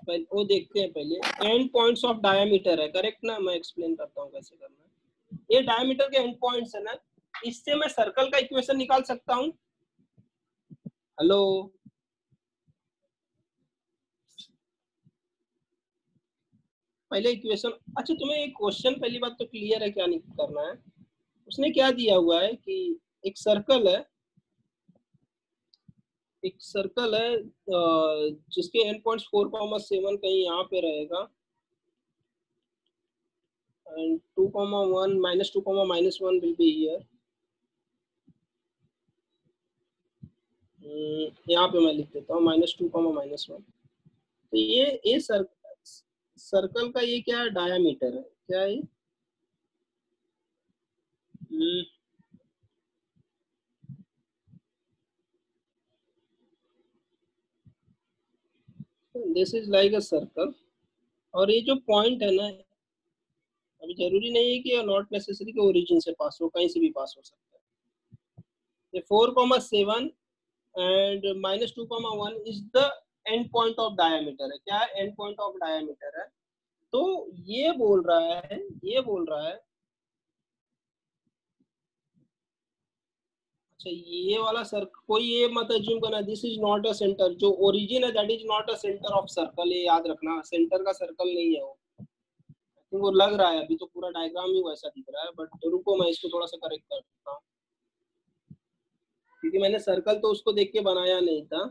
वो देखते हैं पहले, एंड पॉइंट्स ऑफ डायमीटर है, करेक्ट ना, मैं एक्सप्लेन करता हूँ कैसे करना है। ये डायमीटर के एंड पॉइंट्स है ना, इससे मैं सर्कल का इक्वेशन निकाल सकता हूँ। हेलो, पहले इक्वेशन, अच्छा तुम्हें एक क्वेश्चन पहली बात तो क्लियर है क्या नहीं करना है। उसने क्या दिया हुआ है कि एक सर्कल है, जिसके एंड पॉइंट्स 4,7 कहीं यहाँ पे रहेगा and 2,1 -2, -1 will be here। यहाँ पे मैं लिख देता हूँ -2, -1। तो ये सर्कल का ये क्या डायामीटर है, क्या है, this is like a circle, और ये जो पॉइंट है ना, अभी जरूरी नहीं है कि नॉट नेसेसरी कि ओरिजिन से पास हो, कहीं से भी पास हो सकता है। ये 4,7 and -2,1 is the end point of diameter है, क्या है, एंड पॉइंट ऑफ डायमीटर है। तो ये बोल रहा है अच्छा, ये वाला सर्कल, कोई ये मत अज्यूम करना this is not a centre, जो ओरिजिन है that is not a centre of circle, ये याद रखना, सेंटर का सर्कल नहीं है वो। वो लग रहा है, अभी तो पूरा डायग्राम ही वैसा दिख रहा है, बट रुको मैं इसको थोड़ा सा करेक्ट करता हूँ, क्योंकि मैंने सर्कल तो उसको देख के बनाया नहीं था,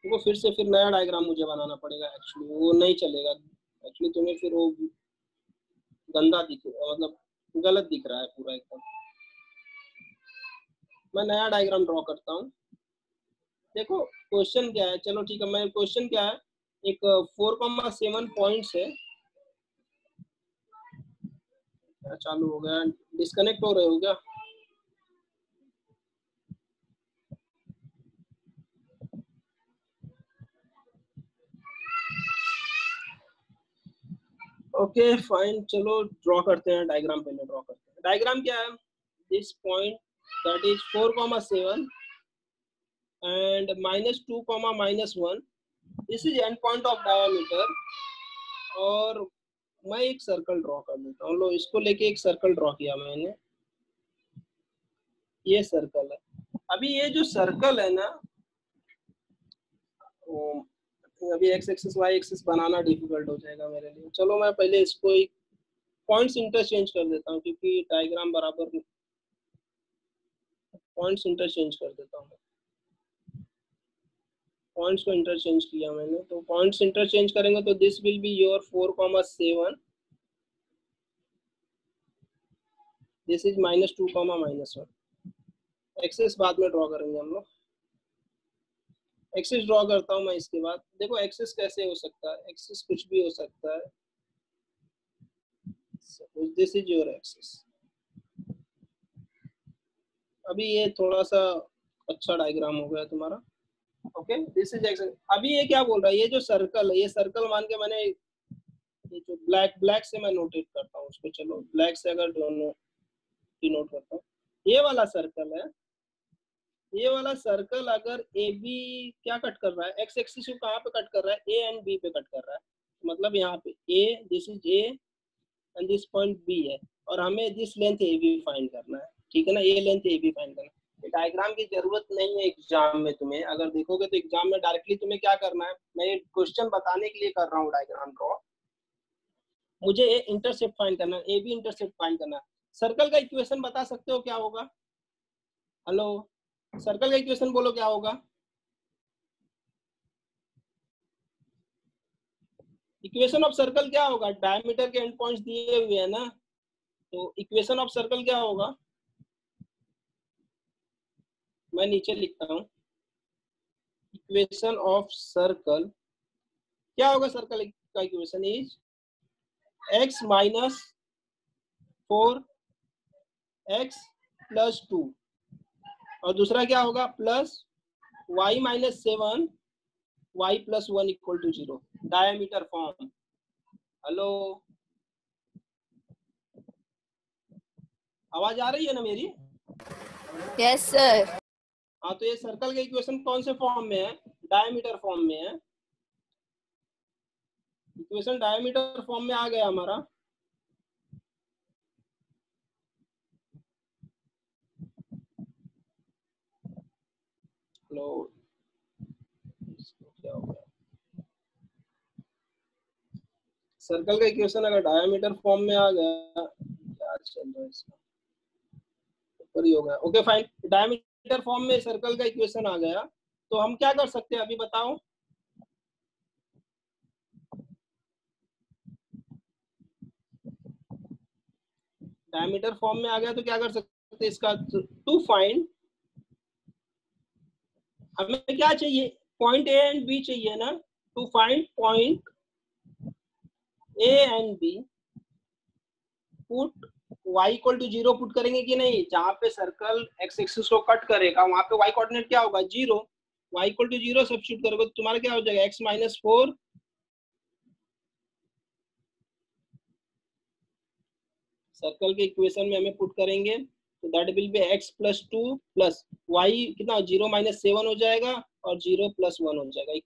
तो फिर नया डायग्राम मुझे बनाना पड़ेगा, एक्चुअली वो नहीं चलेगा, एक्चुअली तुम्हें फिर वो गंदा दिख, मतलब गलत दिख रहा है पूरा एकदम। मैं नया डायग्राम ड्रॉ करता हूँ। देखो क्वेश्चन क्या है, चलो ठीक है, मैं क्वेश्चन क्या है, एक 4,7 पॉइंट्स है, चालू हो गया, डिस्कनेक्ट हो रहे हो क्या? ओके फाइन, चलो ड्रॉ करते हैं डायग्राम, पहले ड्रॉ करते हैं। डायग्राम क्या है, this point that is 4,7 and -2, -1. This is end point of diameter. और मैं एक सर्कल ड्रॉ कर देता हूँ। लो, इसको लेके एक सर्कल ड्रॉ किया मैंने, ये सर्कल है। अभी ये जो सर्कल है ना, अभी x एक्सिस y एक्सिस बनाना डिफिकल्ट हो जाएगा मेरे लिए। चलो मैं पहले इसको एक पॉइंट्स इंटरचेंज कर देता हूँ, क्योंकि डायग्राम बराबर नहीं। पॉइंट्स इंटरचेंज कर देता हूँ। पॉइंट्स को इंटरचेंज किया मैंने, तो पॉइंट्स इंटरचेंज करेंगे तो this will be your 4,7, this is -2, -1। Axis बाद में ड्रॉ करेंगे हम लोग। एक्सिस ड्रॉ करता हूँ मैं इसके बाद। देखो एक्सिस कैसे हो सकता है, एक्सिस कुछ भी हो सकता है। This is your axis. अभी ये थोड़ा सा अच्छा डायग्राम हो गया तुम्हारा। Okay, this is axis. अभी ये क्या बोल रहा है, ये जो सर्कल है, ये सर्कल मान के मैंने ये जो ब्लैक से मैं नोटेट करता हूँ उसको। चलो ब्लैक से अगर डिनोट करता हूँ, ये वाला सर्कल है। ये वाला सर्कल अगर ए बी क्या कट कर रहा है, एक्स एक्सिस को कहाँ पे कट कर रहा है, ए एंड बी पे कट कर रहा है। मतलब यहाँ पे A, this is A and this point B है, और हमें this length A B find करना है। ठीक है ना, ये लेंथ ए बी फाइंड करना है। ये डायग्राम की जरूरत नहीं है एग्जाम में। तुम्हें अगर देखोगे तो एग्जाम में डायरेक्टली तुम्हें क्या करना है, मैं ये क्वेश्चन बताने के लिए कर रहा हूँ डायग्राम ड्रॉ। मुझे ए इंटरसेप्ट फाइंड करना है, ए बी इंटरसेप्ट फाइंड करना है। सर्कल का इक्वेशन बता सकते हो क्या होगा? हेलो, सर्कल का इक्वेशन बोलो क्या होगा? इक्वेशन ऑफ सर्कल क्या होगा? डायमीटर के एंड पॉइंट्स दिए हुए हैं ना, तो इक्वेशन ऑफ सर्कल क्या होगा? मैं नीचे लिखता हूँ, इक्वेशन ऑफ सर्कल क्या होगा? सर्कल का इक्वेशन इज x - 4x + 2, और दूसरा क्या होगा? Plus y - 7 y + 1 = 0। Diameter form. Hello, आवाज आ रही है ना मेरी? Yes sir. हाँ, तो ये सर्कल का इक्वेशन कौन से फॉर्म में है? डायमीटर फॉर्म में है। इक्वेशन डायमीटर फॉर्म में आ गया हमारा। लो, क्या हो गया? सर्कल का इक्वेशन अगर डायमीटर फॉर्म में आ गया, क्या चल रहा है इसका, ऊपर ही हो गया। ओके फाइन, डायमीटर फॉर्म में सर्कल का इक्वेशन आ गया, तो हम क्या कर सकते हैं अभी बताओ? डायमीटर फॉर्म में आ गया तो क्या कर सकते हैं इसका? टू फाइंड, हमें क्या चाहिए? पॉइंट ए एंड बी चाहिए ना। To find point A and B, put y = 0 put करेंगे कि नहीं? जहां पे सर्कल x एक्सिस को कट करेगा वहां पे y कोऑर्डिनेट क्या होगा? 0। y = 0 सब्स्टिट्यूट करोगे तो तुम्हारा क्या हो जाएगा? x - 4 सर्कल के इक्वेशन में हमें पुट करेंगे तो that will B x + 2 plus y कितना? 0 - 7 हो जाएगा और 0 + 1 हो जाएगा =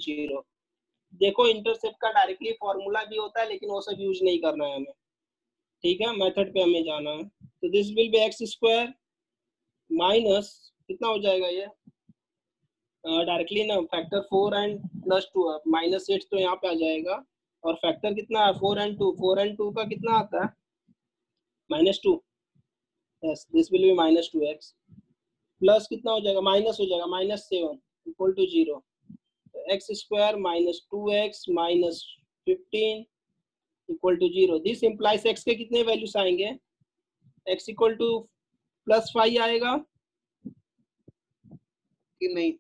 0। देखो इंटरसेप्ट का डायरेक्टली फॉर्मूला भी होता है, लेकिन वो सब यूज नहीं करना है हमें। ठीक है, मेथड पे हमें जाना है। तो this will B x² minus कितना हो जाएगा ये? डायरेक्टली ना फैक्टर 4 एंड +2 -8 तो यहाँ पे आ जाएगा, और फैक्टर कितना है? 4 एंड 2। 4 एंड 2 का कितना आता है? -2। Yes, this will B -2x plus कितना हो जाएगा? माइनस हो जाएगा -7 = 0। तो x² - 2x - 15 = 0। This implies x के कितने वैल्यूज आएंगे? x = +5 आएगा कि नहीं?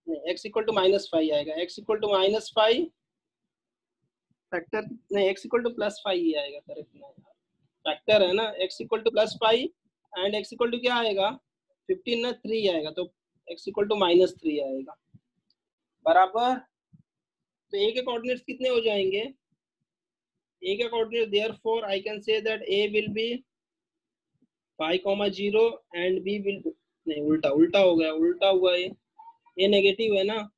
नहीं, x = -5 आएगा। x = -5 फैक्टर नहीं, x = +5 ही आएगा। करेक्ट ना, फैक्टर है ना। x = +5 एंड x = क्या आएगा? 15 ना 3 आएगा, तो x = -3 आएगा बराबर। तो a के कोऑर्डिनेट्स कितने हो जाएंगे? a के coordinate therefore I can say that a will be 5, 0 and b will नहीं, उल्टा हो गया, उल्टा हुआ है। ए नेगेटिव है ना,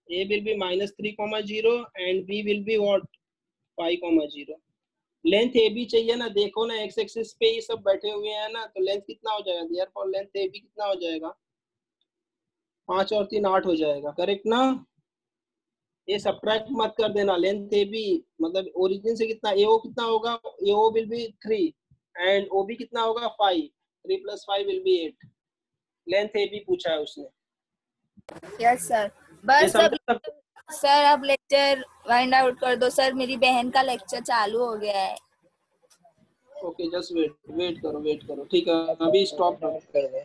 A will be -3,0 and B will be what 5,0। Length A B चाहिए ना, देखो ना एक्स एक्सिस पे ये सब बैठे हुए हैं ना, तो लेंथ कितना हो जाएगा, देयरफॉर लेंथ ए बी कितना हो जाएगा, 5 और 3 8 हो जाएगा, करेक्ट ना। ये सब्ट्रैक्ट मत कर देना, लेंथ ए बी मतलब ओरिजिन से कितना, ए ओ कितना होगा, A O will be 3 and O B कितना होगा 5, 3 + 5 will be 8। Length A B पूछा है उसने। Yes sir. ये बस अब समझ सकते? सर अब लेक्चर वाइंड आउट कर दो सर, मेरी बहन का लेक्चर चालू हो गया है। ओके जस्ट वेट करो, ठीक है अभी स्टॉप कर दो।